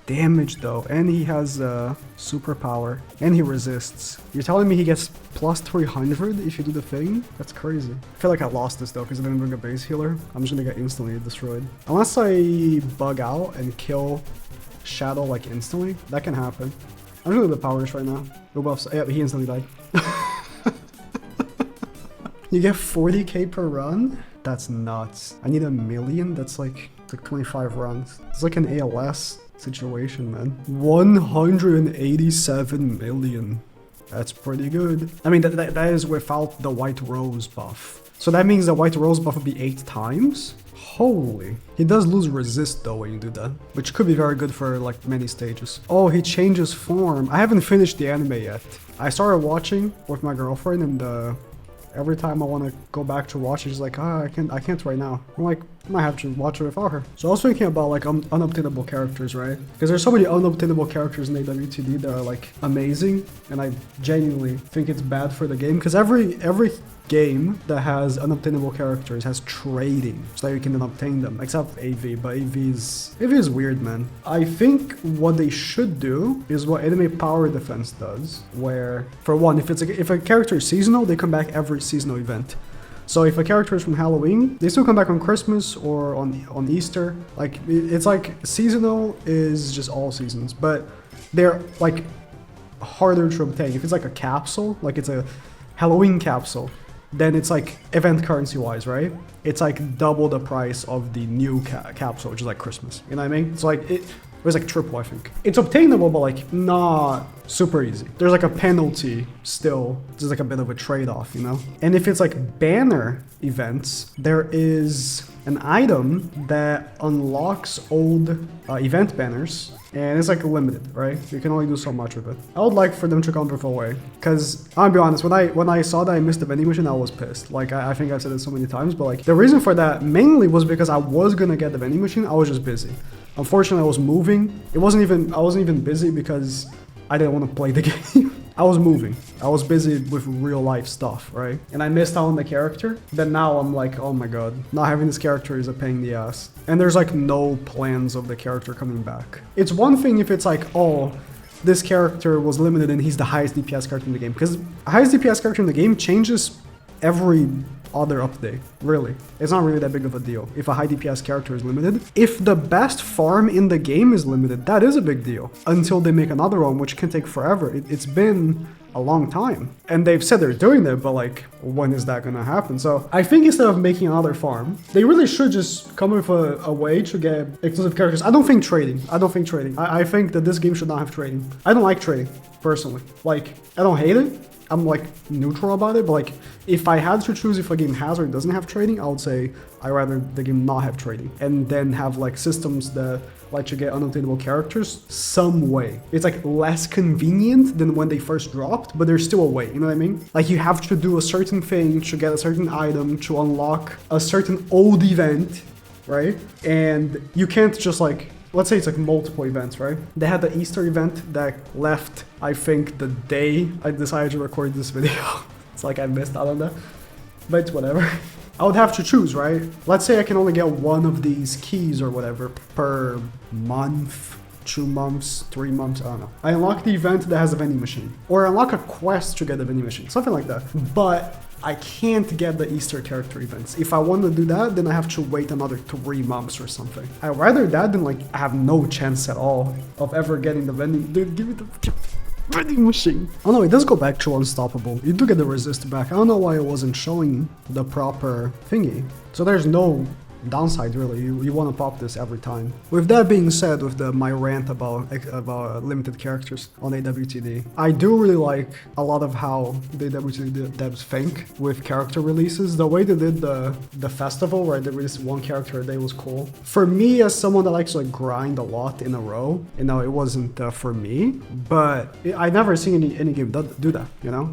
damage though, and he has superpower, and he resists. You're telling me he gets plus 300 if you do the thing? That's crazy. I feel like I lost this though, because I didn't bring a base healer. I'm just gonna get instantly destroyed. Unless I bug out and kill Shadow like instantly, that can happen. I'm just gonna do the powers right now. Go buffs. Yeah, he instantly died. You get 40k per run? That's nuts. I need 1 million? That's like 25 runs. It's like an ALS situation, man. 187 million. That's pretty good. I mean, that is without the white rose buff. So that means the white rose buff would be 8 times? Holy. He does lose resist though when you do that, which could be very good for like many stages. Oh, he changes form. I haven't finished the anime yet. I started watching with my girlfriend and every time I want to go back to watch it, she's like, I can't right now. I'm like, I might have to watch it without her. So I was thinking about like unobtainable characters, right? Because there's so many unobtainable characters in AWTD that are like amazing, and I genuinely think it's bad for the game because every game that has unobtainable characters has trading so that you can obtain them, except AV, but AV is weird, man. I think what they should do is what anime power defense does, where for one, if a character is seasonal, they come back every seasonal event. So if a character is from Halloween, they still come back on Christmas or on Easter. Like it's like seasonal is just all seasons, but they're like harder to obtain. If it's like a capsule, like it's a Halloween capsule, then it's like event currency wise, right? It's like double the price of the new capsule, which is like Christmas. You know what I mean? It's like it was like triple, I think. It's obtainable, but like not super easy. There's like a penalty still. There's like a bit of a trade-off, you know? And if it's like banner events, there is an item that unlocks old event banners, and it's like limited, right? You can only do so much with it. I would like for them to come with a way, because I'll be honest, when I saw that I missed the vending machine, I was pissed. Like I think I've said it so many times, but like the reason for that mainly was because I was gonna get the vending machine. I was just busy. Unfortunately, I was moving. I wasn't even busy because I didn't want to play the game. I was moving. I was busy with real life stuff, right? And I missed out on the character. Then now I'm like, oh my god, not having this character is a pain in the ass. And there's like no plans of the character coming back. It's one thing if it's like, oh, this character was limited and he's the highest DPS character in the game. Because highest DPS character in the game changes every other update, really. It's not really that big of a deal if a high DPS character is limited. If the best farm in the game is limited, that is a big deal. Until they make another one, which can take forever. It's been a long time. And they've said they're doing it, but like, when is that gonna happen? So I think instead of making another farm, they really should just come with a way to get exclusive characters. I don't think trading. I think that this game should not have trading. I don't like trading, personally. Like, I don't hate it. I'm like neutral about it, but like if I had to choose if a game has or doesn't have trading, I would say I'd rather the game not have trading and then have like systems that let you get unobtainable characters some way. It's like less convenient than when they first dropped, but there's still a way, you know what I mean? Like you have to do a certain thing to get a certain item to unlock a certain old event, right? And you can't just like, let's say it's like multiple events, right? They had the Easter event that left, I think, the day I decided to record this video. It's like I missed out on that, but it's whatever. I would have to choose, right? Let's say I can only get one of these keys or whatever per month, 2 months, 3 months, I don't know. I unlock the event that has a vending machine, or unlock a quest to get the vending machine, something like that. But I can't get the Easter character events. If I want to do that, then I have to wait another 3 months or something. I'd rather that than like I have no chance at all of ever getting the vending. Dude, give me the... vending machine. Oh no, it does go back to unstoppable. You do get the resist back. I don't know why it wasn't showing the proper thingy. So there's no downside really. You want to pop this every time. With that being said, with my rant about limited characters on AWTD, I do really like a lot of how the AWTD devs think with character releases. The way they did the festival where they released one character a day was cool. For me, as someone that likes to like grind a lot in a row, you know, it wasn't for me, but I never seen any game do that, you know?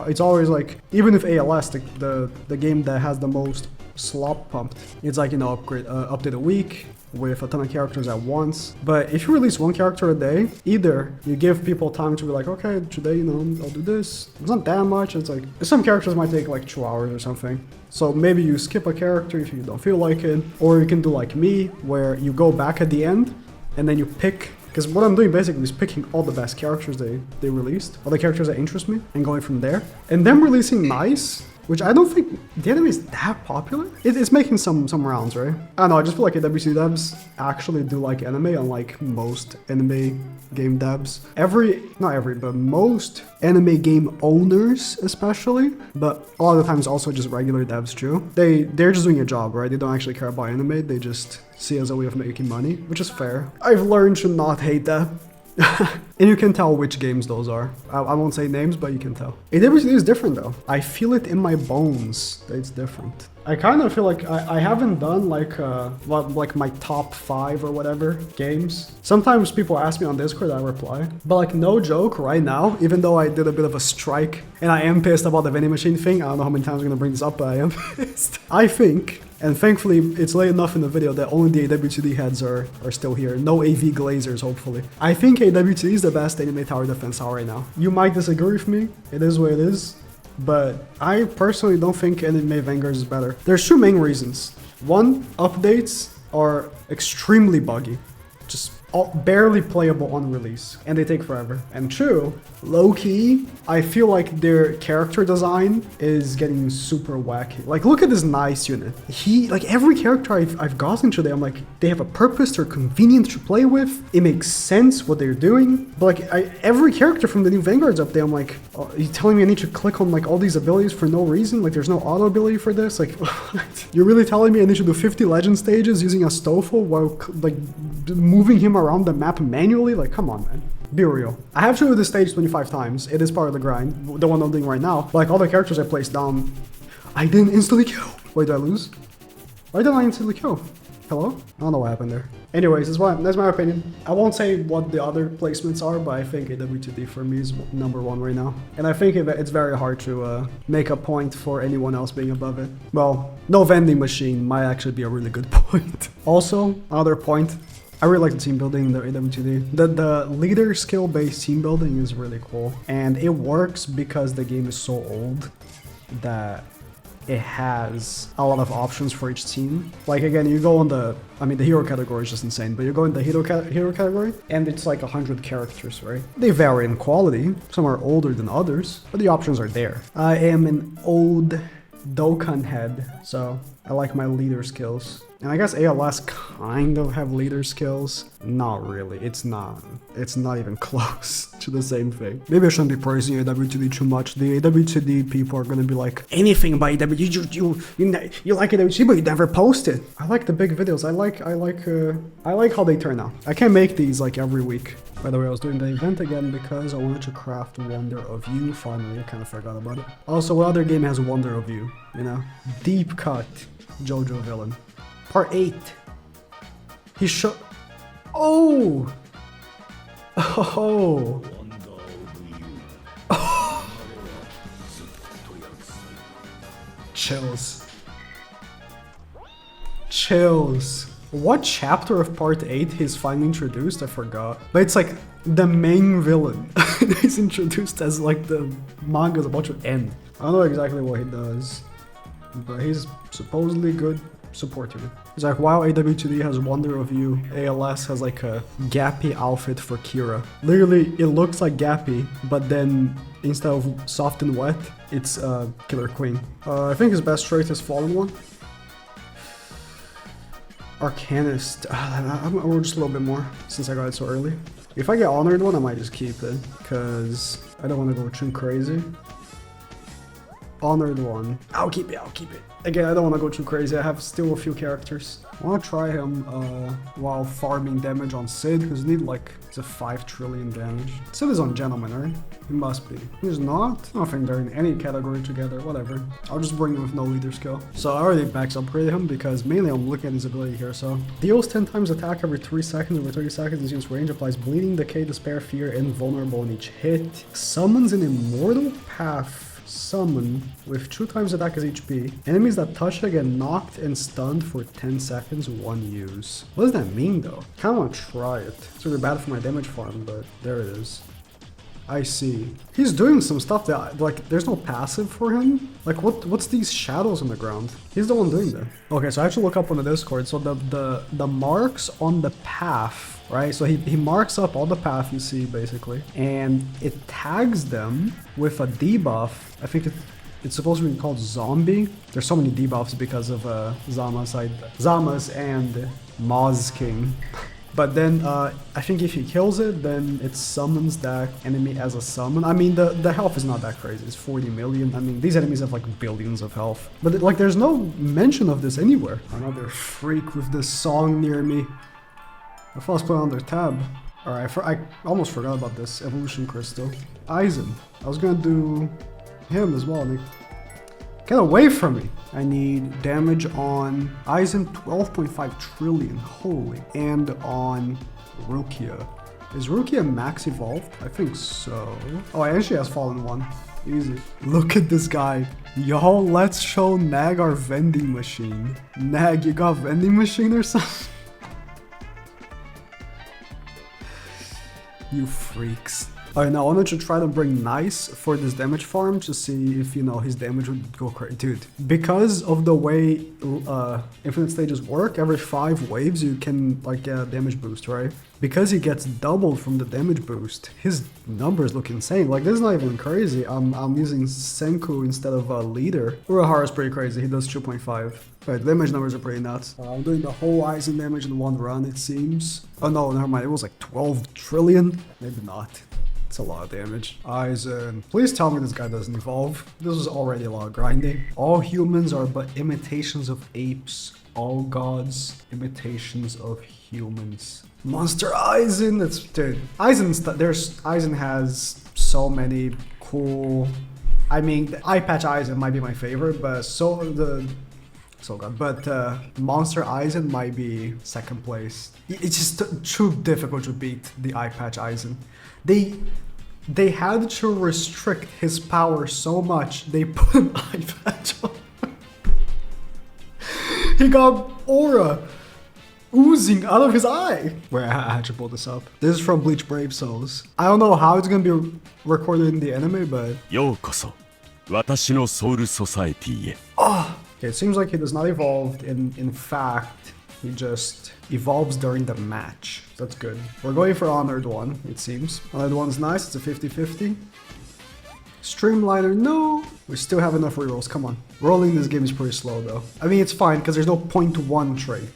It's always like, even if ALS, the game that has the most slop pumped, it's like, you know, update a week with a ton of characters at once. But if you release one character a day, either you give people time to be like, okay, today, you know, I'll do this. It's not that much. It's like some characters might take like 2 hours or something. So maybe you skip a character if you don't feel like it, or you can do like me, where you go back at the end and then you pick. Because what I'm doing basically is picking all the best characters they released, all the characters that interest me, and going from there. And them releasing nice, which I don't think the anime is that popular. It's making some rounds, right? I don't know, I just feel like AWC devs actually do like anime, unlike most anime game devs. Not every, but most anime game owners especially, but a lot of the times also just regular devs too. They're just doing a job, right? They don't actually care about anime, they just see it as a way of making money, which is fair. I've learned to not hate that. And you can tell which games those are. I won't say names, but you can tell. AWTD is different though. I feel it in my bones that it's different. I kind of feel like I haven't done like my top 5 or whatever games. Sometimes people ask me on Discord, I reply. But like no joke, right now, even though I did a bit of a strike and I am pissed about the vending machine thing, I don't know how many times I'm gonna bring this up, but I am pissed. I think, and thankfully it's late enough in the video that only the AWTD heads are still here. No AV glazers, hopefully. I think AWTD is the best anime tower defense tower right now. You might disagree with me. It is what it is. But I personally don't think Anime Vanguard is better. There's 2 main reasons. One, updates are extremely buggy. Just barely playable on release, and they take forever. And 2, low-key, I feel like their character design is getting super wacky. Like, look at this nice unit. Like every character I've gotten today, I'm like, they have a purpose, they're convenient to play with, it makes sense what they're doing. But like, every character from the new Vanguards update, I'm like, oh, are you telling me I need to click on like all these abilities for no reason? Like, there's no auto ability for this? Like, what? You're really telling me I need to do 50 legend stages using a Stoffel while like moving him around the map manually? Like, come on, man. Be real. I have to do this stage 25 times. It is part of the grind, the one I'm doing right now. Like all the characters I placed down, I didn't instantly kill. Wait, did I lose? Why didn't I instantly kill? Hello? I don't know what happened there. Anyways, that's my opinion. I won't say what the other placements are, but I think AWTD for me is #1 right now. And I think it's very hard to make a point for anyone else being above it. Well, no vending machine might actually be a really good point. Also, another point, I really like the team building in the AWTD. The leader skill based team building is really cool. And it works because the game is so old that it has a lot of options for each team. Like again, you go on the hero category is just insane, but you go in the hero category and it's like 100 characters, right? They vary in quality. Some are older than others, but the options are there. I am an old Dokkan head, so I like my leader skills. And I guess ALS kind of have leader skills. Not really. It's not even close to the same thing. Maybe I shouldn't be praising AWTD too much. The AWTD people are gonna be like, anything by AWTD, you like AWTD, but you never post it. I like the big videos. I like how they turn out. I can't make these like every week. By the way, I was doing the event again because I wanted to craft Wonder of You. Finally, I kind of forgot about it. Also, what other game has Wonder of You? You know, Deep Cut, JoJo villain. Part 8. He showed. Oh! Oh! Chills. Chills. What chapter of part 8 he's finally introduced? I forgot. But it's like the main villain. He's introduced as like the manga's about to end. I don't know exactly what he does, but he's supposedly good support unit. It's like, while AWTD has Wonder of You, ALS has like a Gappy outfit for Kira. Literally, it looks like Gappy, but then instead of soft and wet, it's Killer Queen. I think his best trait is Fallen One. Arcanist. I will just a little bit more since I got it so early. If I get honored one, I might just keep it, because I don't want to go too crazy. Honored one. I'll keep it, I'll keep it. Again, I don't want to go too crazy. I have still a few characters. I want to try him while farming damage on Sid, because he need like, it's a 5 trillion damage. Sid is on Gentleman, right? He must be. He's not? I don't think they're in any category together, whatever. I'll just bring him with no leader skill. So I already max upgraded him because mainly I'm looking at his ability here, so. Deals 10 times attack every 3 seconds, over 30 seconds in unit's range, applies bleeding, decay, despair, fear, invulnerable on each hit. Summons an immortal path. Summon with 2 times attack as HP. Enemies that touch it get knocked and stunned for 10 seconds, 1 use. What does that mean though? Kinda wanna try it. It's really bad for my damage farm, but there it is. I see. He's doing some stuff that, like, there's no passive for him. Like, what's these shadows on the ground? He's the one doing that. Okay, so I actually look up on the Discord. So the marks on the path, right? So he marks up all the path you see, basically. And it tags them with a debuff. I think it's supposed to be called Zombie. There's so many debuffs because of Zama's and Moz King. But then, I think if he kills it, then it summons that enemy as a summon. I mean, the health is not that crazy. It's 40 million. I mean, these enemies have like billions of health. But like, there's no mention of this anywhere. Another freak with this song near me. I thought I was putting on their tab. Alright, I almost forgot about this evolution crystal. Eisen. I was gonna do him as well. Get away from me! I need damage on Eisen, 12.5 trillion, holy. And on Rukia. Is Rukia max evolved? I think so. Oh, and she has fallen 1. Easy. Look at this guy. Yo, let's show Nag our vending machine. Nag, you got a vending machine or something? You freaks. Alright, now I wanted to try to bring Nice for this damage farm to see if, you know, his damage would go crazy. Dude, because of the way infinite stages work, every 5 waves you can, like, get a damage boost, right? Because he gets doubled from the damage boost, his numbers look insane. Like, this is not even crazy. I'm using Senku instead of a leader. Urahara is pretty crazy. He does 2.5. But damage numbers are pretty nuts. I'm doing the whole Eisen damage in 1 run, it seems. Oh no, never mind. It was like 12 trillion. Maybe not. It's a lot of damage. Eisen. Please tell me this guy doesn't evolve. This is already a lot of grinding. All humans are but imitations of apes. All gods, imitations of humans. Monster Eisen. That's, dude. Eisen has so many cool. I mean, the eye patch Eisen might be my favorite, but Monster Eisen might be 2nd place. It's just too difficult to beat the eye patch Eisen. They had to restrict his power so much, they put an eye patch on. He got aura oozing out of his eye. Wait, I had to pull this up. This is from Bleach Brave Souls. I don't know how it's gonna be recorded in the anime, but... Oh! Okay, it seems like he does not evolve. In fact, he just evolves during the match. That's good. We're going for Honored one, it seems. Honored one's nice, it's a 50-50. Streamliner, no! We still have enough rerolls, come on. Rolling this game is pretty slow though. I mean, it's fine, because there's no 0.1 trait.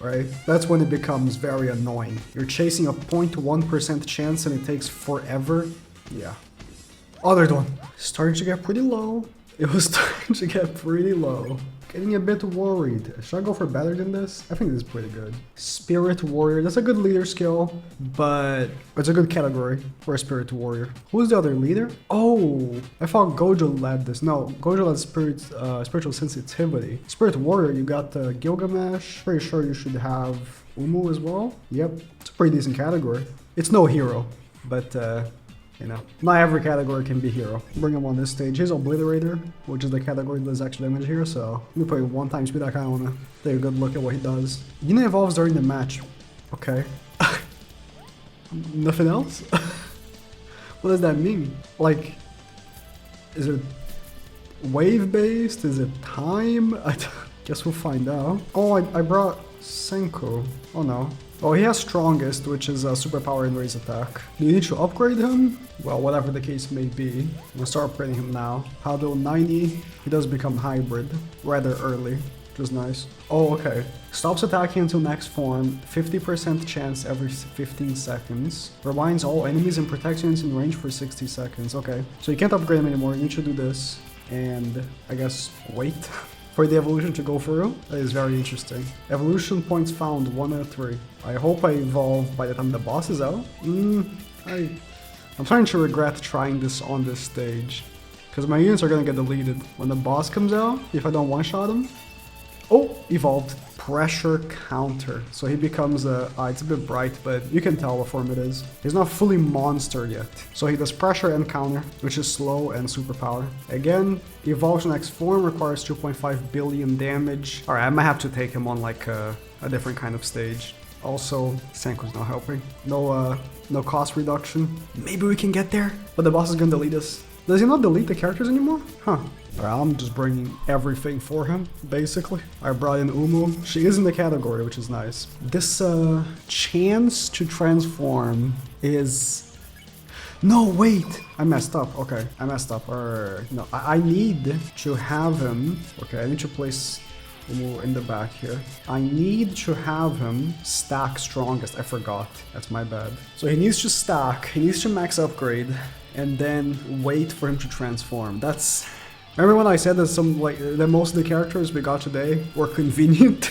Right? That's when it becomes very annoying. You're chasing a 0.1% chance and it takes forever. Yeah. Honored one. Starting to get pretty low. It was starting to get pretty low. Getting a bit worried. Should I go for better than this? I think this is pretty good. Spirit Warrior. That's a good leader skill, but it's a good category for a Spirit Warrior. Who's the other leader? Oh, I thought Gojo led this. No, Gojo led Spiritual Sensitivity. Spirit Warrior, you got Gilgamesh. Pretty sure you should have Umu as well. Yep, it's a pretty decent category. It's no hero, but you know, not every category can be hero. Bring him on this stage. He's Obliterator, which is the category that does extra damage here, so let me play 1 time speed. I kind of want to take a good look at what he does. Yuna evolves during the match. Okay. Nothing else? What does that mean? Like, is it wave-based? Is it time? I guess we'll find out. Oh, I brought Senku. Oh no. Oh, he has Strongest, which is a superpower and raise attack. Do you need to upgrade him? Well, whatever the case may be. I'm gonna start upgrading him now. Hado 90, he does become hybrid rather early. which is nice. Oh, okay. Stops attacking until next form, 50% chance every 15 seconds. Rewinds all enemies and protects units in range for 60 seconds. Okay, so you can't upgrade him anymore. You need to do this and I guess wait for the evolution to go through. That is very interesting. Evolution points found 1 out of 3. I hope I evolve by the time the boss is out. I'm starting to regret trying this on this stage, because my units are gonna get deleted when the boss comes out if I don't one-shot him. Oh, evolved. Pressure counter. So he becomes a... it's a bit bright, but you can tell what form it is. He's not fully monster yet. So he does pressure and counter, which is slow and superpower. Again, evolves next form, requires 2.5 billion damage. Alright, I might have to take him on like a different kind of stage. Also, Senku's not helping. No cost reduction. Maybe we can get there, but the boss is gonna delete us. Does he not delete the characters anymore? Huh. Alright, I'm just bringing everything for him, basically. I brought in Umu. She is in the category, which is nice. This chance to transform is... No, wait! I messed up. Okay, I messed up. No, I need to have him... Okay, I need to place Umu in the back here. I need to have him stack strongest. I forgot. That's my bad. So he needs to stack. He needs to max upgrade. And then wait for him to transform. That's... Remember when I said that most of the characters we got today were convenient?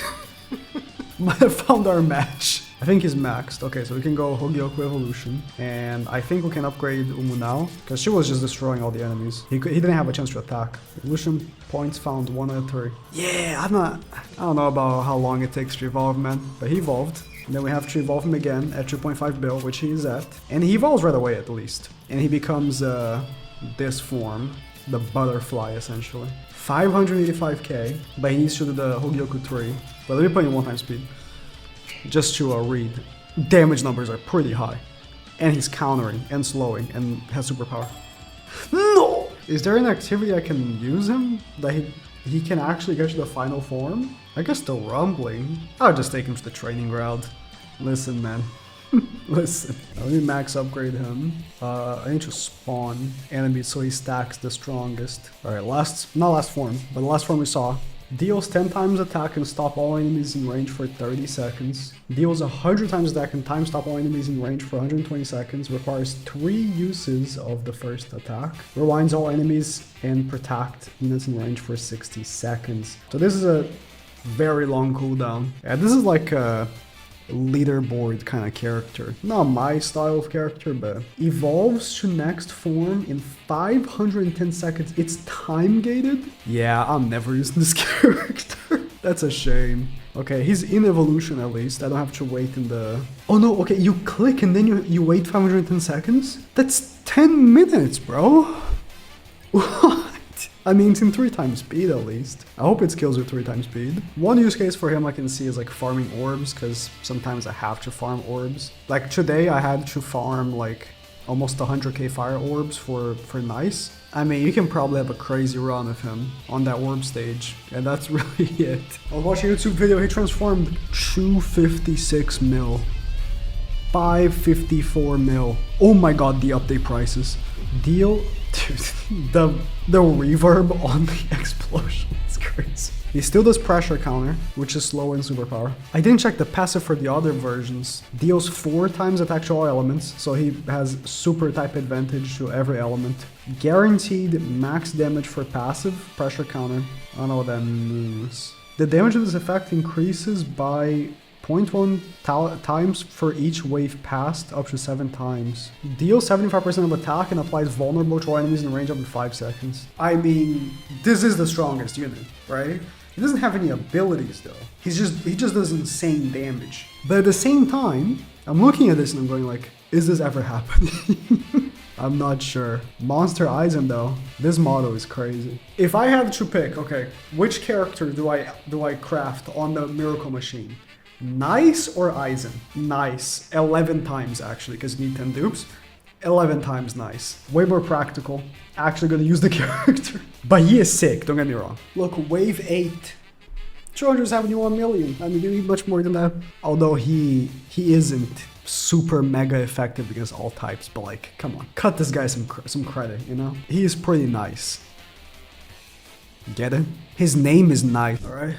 Might have found our match. I think he's maxed. Okay, so we can go Hogyoku Evolution. And I think we can upgrade Umu now, because she was just destroying all the enemies. He didn't have a chance to attack. Evolution points found 1 out of 3. Yeah, I don't know about how long it takes to evolve, man. But he evolved. And then we have to evolve him again at 2.5 bill, which he is at. And he evolves right away, at least. And he becomes this form. The butterfly, essentially. 585k, but he needs to do the Hogyoku 3. But let me put in 1 time speed. Just to read. Damage numbers are pretty high. And he's countering and slowing and has superpower. No! Is there an activity I can use him? That he can actually get to the final form? I guess the rumbling. I'll just take him to the training ground. Listen, man. Listen. Let me max upgrade him. I need to spawn enemies so he stacks the strongest. Alright, not last form, but the last form we saw. Deals 10 times attack and stop all enemies in range for 30 seconds. Deals 100 times attack and time stop all enemies in range for 120 seconds. Requires 3 uses of the first attack. Rewinds all enemies and protect units in range for 60 seconds. So this is a very long cooldown. Yeah, this is like a leaderboard kind of character. Not my style of character, but evolves to next form in 510 seconds. It's time gated. Yeah, I'm never using this character. That's a shame. Okay, he's in evolution at least. I don't have to wait in the... Oh no, okay, you click and then you wait 510 seconds? That's 10 minutes, bro. What? I mean, it's in 3 times speed at least. I hope it scales with 3 times speed. One use case for him I can see is like farming orbs, because sometimes I have to farm orbs. Like today I had to farm like almost 100k fire orbs for nice. I mean, you can probably have a crazy run of him on that orb stage, and that's really it. I was watching a YouTube video, he transformed 256 mil. 554 mil. Oh my god, the update prices. Deal... Dude, the reverb on the explosion is crazy. He still does pressure counter, which is slow and superpower. I didn't check the passive for the other versions. Deals 4 times attack to all elements, so he has super type advantage to every element. Guaranteed max damage for passive, pressure counter. I don't know what that means. The damage of this effect increases by 0.1 times for each wave passed, up to 7 times. Deals 75% of attack and applies vulnerable to all enemies in range up to 5 seconds. I mean, this is the strongest unit, right? He doesn't have any abilities though. He just does insane damage. But at the same time, I'm looking at this and I'm going like, is this ever happening? I'm not sure. Monster Eisen though, this model is crazy. If I had to pick, okay, which character do I craft on the Miracle Machine? Nice or Eisen? Nice. 11 times actually, because you need 10 dupes. 11 times nice. Way more practical. Actually gonna use the character. But he is sick, don't get me wrong. Look, wave 8. 271 million. I mean, you need much more than that. Although he isn't super mega effective against all types, but like, come on. Cut this guy some credit, you know? He is pretty nice. Get it? His name is nice, alright?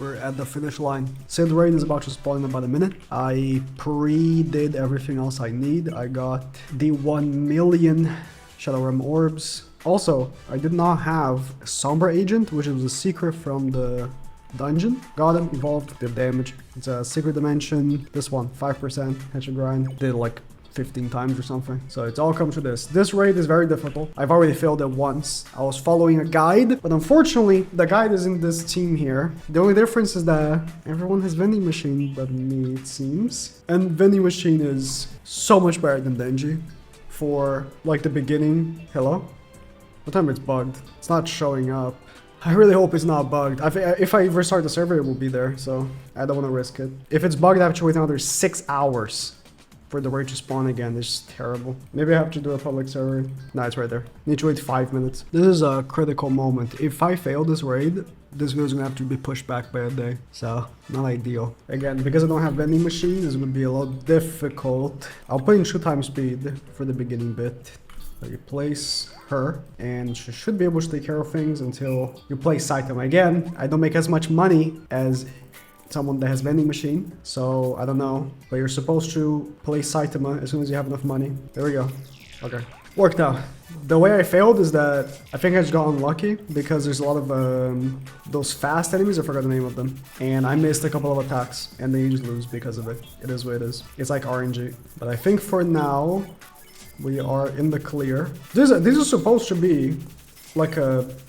We're at the finish line. Sid raid is about to spawn in about a minute. I pre-did everything else I need. I got the 1 million Shadow Realm orbs. Also, I did not have Sombra Agent, which was a secret from the dungeon. Got him, evolved, did damage. It's a secret dimension. This one, 5% headshot grind. Did like 15 times or something. So it's all come to this. This raid is very difficult. I've already failed it once. I was following a guide, but unfortunately, the guide is in this team here. The only difference is that everyone has vending machine but me, it seems. And vending machine is so much better than Denji for like the beginning. Hello? What time it's bugged? It's not showing up. I really hope it's not bugged. If I restart the server, it will be there, so I don't want to risk it. If it's bugged, I have to wait another 6 hours for the raid to spawn again. It's just terrible. Maybe I have to do a public server. No, it's right there. Need to wait 5 minutes. This is a critical moment. If I fail this raid, this video is gonna have to be pushed back by a day. So, not ideal. Again, because I don't have vending machine, this would be a lot difficult. I'll put in 2 times speed for the beginning bit. Replace her, and she should be able to take care of things until you play Saitama. Again, I don't make as much money as someone that has vending machine, so I don't know, but you're supposed to play Saitama as soon as you have enough money. There we go. Okay, worked out. The way I failed is that I think I just got unlucky because there's a lot of those fast enemies. I forgot the name of them, and I missed a couple of attacks, and then you just lose because of it. It is what it is. It's like RNG, but I think for now we are in the clear. This is supposed to be like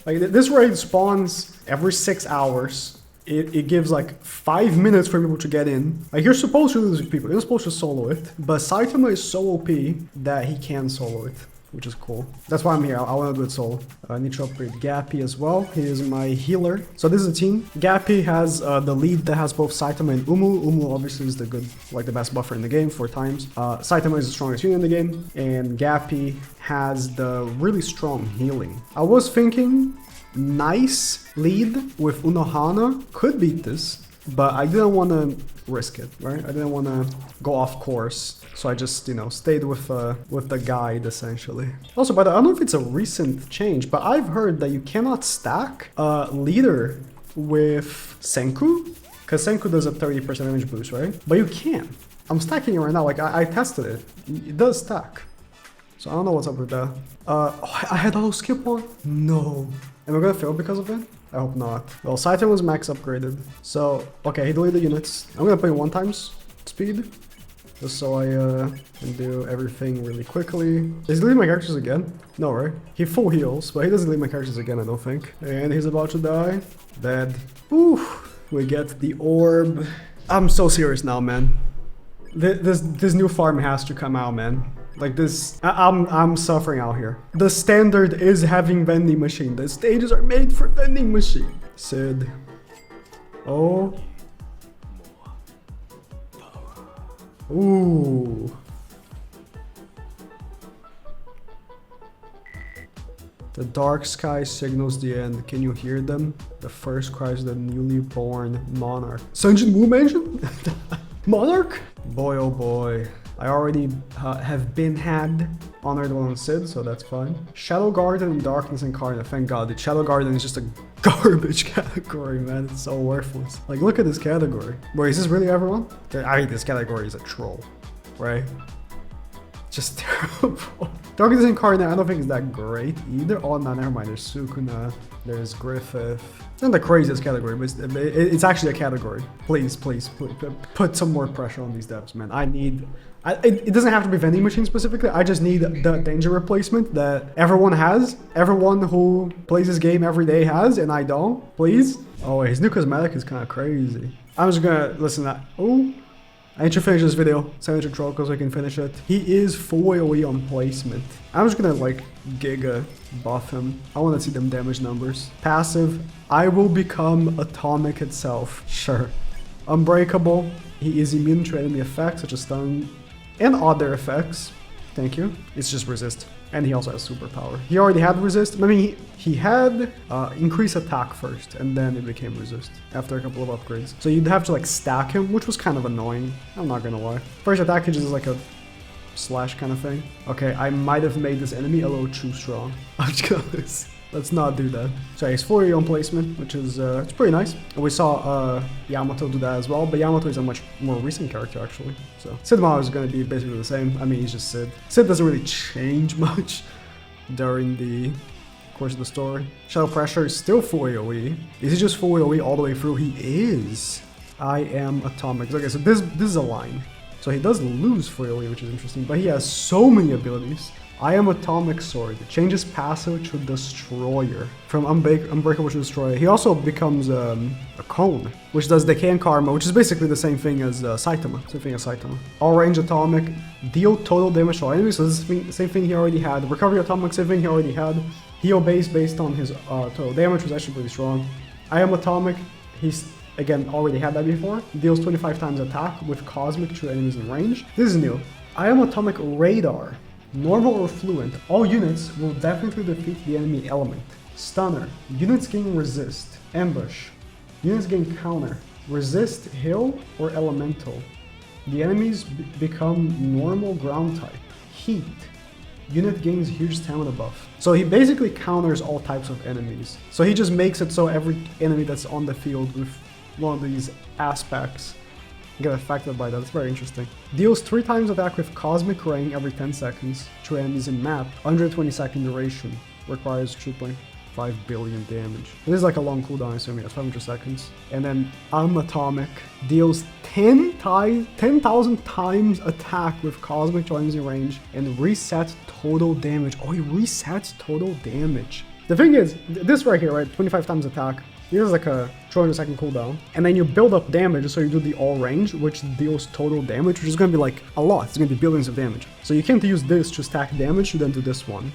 this raid spawns every 6 hours. It gives like 5 minutes for people to get in. Like you're supposed to do this with people. You're not supposed to solo it. But Saitama is so OP that he can solo it, which is cool. That's why I'm here. I want to do it solo. I need to upgrade Gappy as well. He is my healer. So this is a team. Gappy has the lead that has both Saitama and Umu. Umu obviously is the best buffer in the game, 4 times. Saitama is the strongest unit in the game. And Gappy has the really strong healing. I was thinking nice lead with Unohana could beat this, but I didn't want to risk it, right? I didn't want to go off course, so I just, you know, stayed with the guide essentially. Also, but I don't know if it's a recent change, but I've heard that you cannot stack leader with Senku, because Senku does a 30% damage boost, right? But you can. I'm stacking it right now. Like I tested it. It does stack. So I don't know what's up with that. Oh, I had auto skip one. No. Am I gonna fail because of it? I hope not. Well, Saitama was max upgraded. So, okay, he deleted units. I'm gonna play 1 times speed. Just so I can do everything really quickly. Is he deleting my characters again? No, right? He full heals, but he doesn't delete my characters again, I don't think. And he's about to die. Dead. Oof. We get the orb. I'm so serious now, man. This new farm has to come out, man. Like this, I'm suffering out here. The standard is having vending machine. The stages are made for vending machine. Sid. Oh. Ooh. The dark sky signals the end. Can you hear them? The first cries of the newly born monarch. Sunjin Wu mentioned? Monarch? Boy, oh boy. I already have been had honored one on Sid, so that's fine. Shadow Garden and Darkness Incarnate. Thank God. The Shadow Garden is just a garbage category, man. It's so worthless. Like, look at this category. Wait, is this really everyone? I think this category is a troll, right? Just terrible. Darkness Incarnate, I don't think it's that great either. Oh, no, never mind. There's Sukuna. There's Griffith. It's not the craziest category, but it's actually a category. Please put some more pressure on these devs, man. I need... It doesn't have to be vending machine specifically. I just need the danger replacement that everyone has. Everyone who plays this game every day has, and I don't. Please. Oh, wait, his new cosmetic is kind of crazy. I'm just gonna listen to that. Oh, I need to finish this video. Send it to Troll so I can finish it. He is full AoE on placement. I'm just gonna like giga buff him. I want to see them damage numbers. Passive. I will become atomic itself. Sure. Unbreakable. He is immune to enemy effects such as stun and other effects. Thank you. It's just resist. And he also has superpower. He already had resist. I mean, he had increase attack first, and then it became resist after a couple of upgrades. So you'd have to like stack him, which was kind of annoying. I'm not gonna lie. First attack is just like a slash kind of thing. Okay, I might have made this enemy a little too strong. I'm just gonna lose. Let's not do that. So he's fully on placement, which is it's pretty nice. And we saw Yamato do that as well, but Yamato is a much more recent character actually. So Sid is going to be basically the same. I mean, he's just Sid. Sid doesn't really change much during the course of the story. Shadow Pressure is still full AoE. Is he just full AoE all the way through? He is. I am Atomic. Okay, so this is a line. So he does lose full AoE, which is interesting, but he has so many abilities. I am Atomic Sword. It changes passive to Destroyer. From Unbreakable to Destroyer. He also becomes a Cone, which does Decay and Karma, which is basically the same thing as Saitama. All range Atomic, deal total damage to all enemies, so this is the same thing he already had. Recovery Atomic, same thing he already had. Heal base based on his total damage was actually pretty strong. I am Atomic, he's again already had that before. Deals 25 times attack with Cosmic to enemies in range. This is new. I am Atomic Radar. Normal or Fluent, all units will definitely defeat the enemy element. Stunner, units gain Resist. Ambush, units gain Counter. Resist, Hail, or Elemental. The enemies become normal ground type. Heat, unit gains huge stamina buff. So he basically counters all types of enemies. So he just makes it so every enemy that's on the field with one of these aspects get affected by that. It's very interesting. Deals 3 times attack with Cosmic Rain every 10 seconds to enemies in map. 120-second duration. Requires 2.5 billion damage. This is like a long cooldown, I assume. Yeah, 500 seconds. And then I'm Atomic. Deals 10,000 times attack with Cosmic to enemies in range and resets total damage. Oh, he resets total damage. The thing is, this right here, right? 25 times attack. This is like a 200-second cooldown, and then you build up damage, so you do the all range, which deals total damage, which is going to be like a lot. It's going to be billions of damage. So you can't use this to stack damage, you then do this one.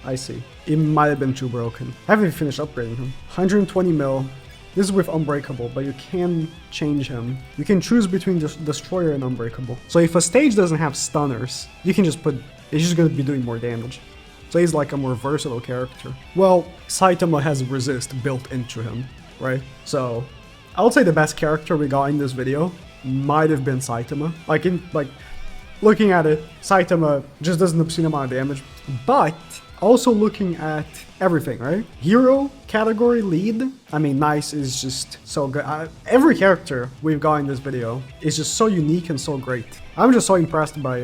I see. It might have been too broken. I haven't finished upgrading him. 120 mil. This is with Unbreakable, but you can change him. You can choose between Destroyer and Unbreakable. So if a stage doesn't have stunners, you can just put... It's just going to be doing more damage. So he's like a more versatile character. Well, Saitama has Resist built into him, right? So I would say the best character we got in this video might have been Saitama. Like looking at it, Saitama just does an obscene amount of damage, but also looking at everything, right? Hero category lead. I mean, Nice is just so good. Every character we've got in this video is just so unique and so great. I'm just so impressed by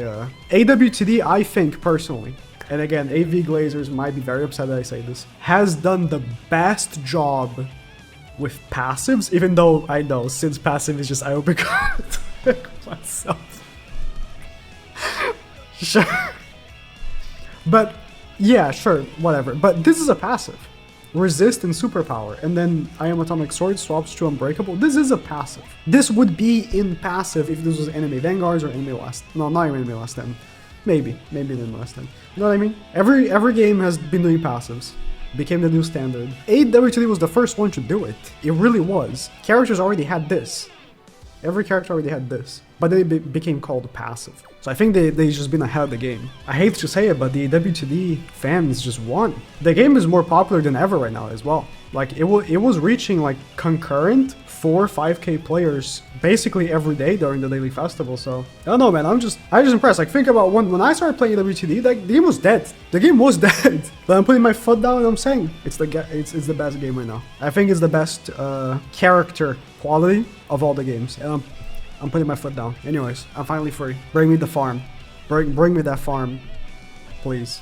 AWTD, I think personally. And again, AV Glazers might be very upset that I say this, has done the best job with passives, even though I know Sid's passive is just I open myself. Sure. But yeah, sure, whatever. But this is a passive. Resist and Superpower, and then I am Atomic Sword swaps to Unbreakable. This is a passive. This would be in passive if this was Enemy Vanguards or Enemy Last. No, not Enemy Last Stand. Maybe Enemy Last Stand. You know what I mean? Every game has been doing passives. Became the new standard. AWTD was the first one to do it. It really was. Characters already had this. Every character already had this. But they became called passive. So I think they just been ahead of the game. I hate to say it, but the AWTD fans just won. The game is more popular than ever right now as well. Like it was reaching like concurrent 4-5K players basically every day during the daily festival. So I don't know, man. I'm just impressed. Like think about when I started playing AWTD, like the game was dead. The game was dead. But I'm putting my foot down and I'm saying it's the best game right now. I think it's the best character quality of all the games. And I'm putting my foot down. Anyways, I'm finally free. Bring me the farm. Bring me that farm, please.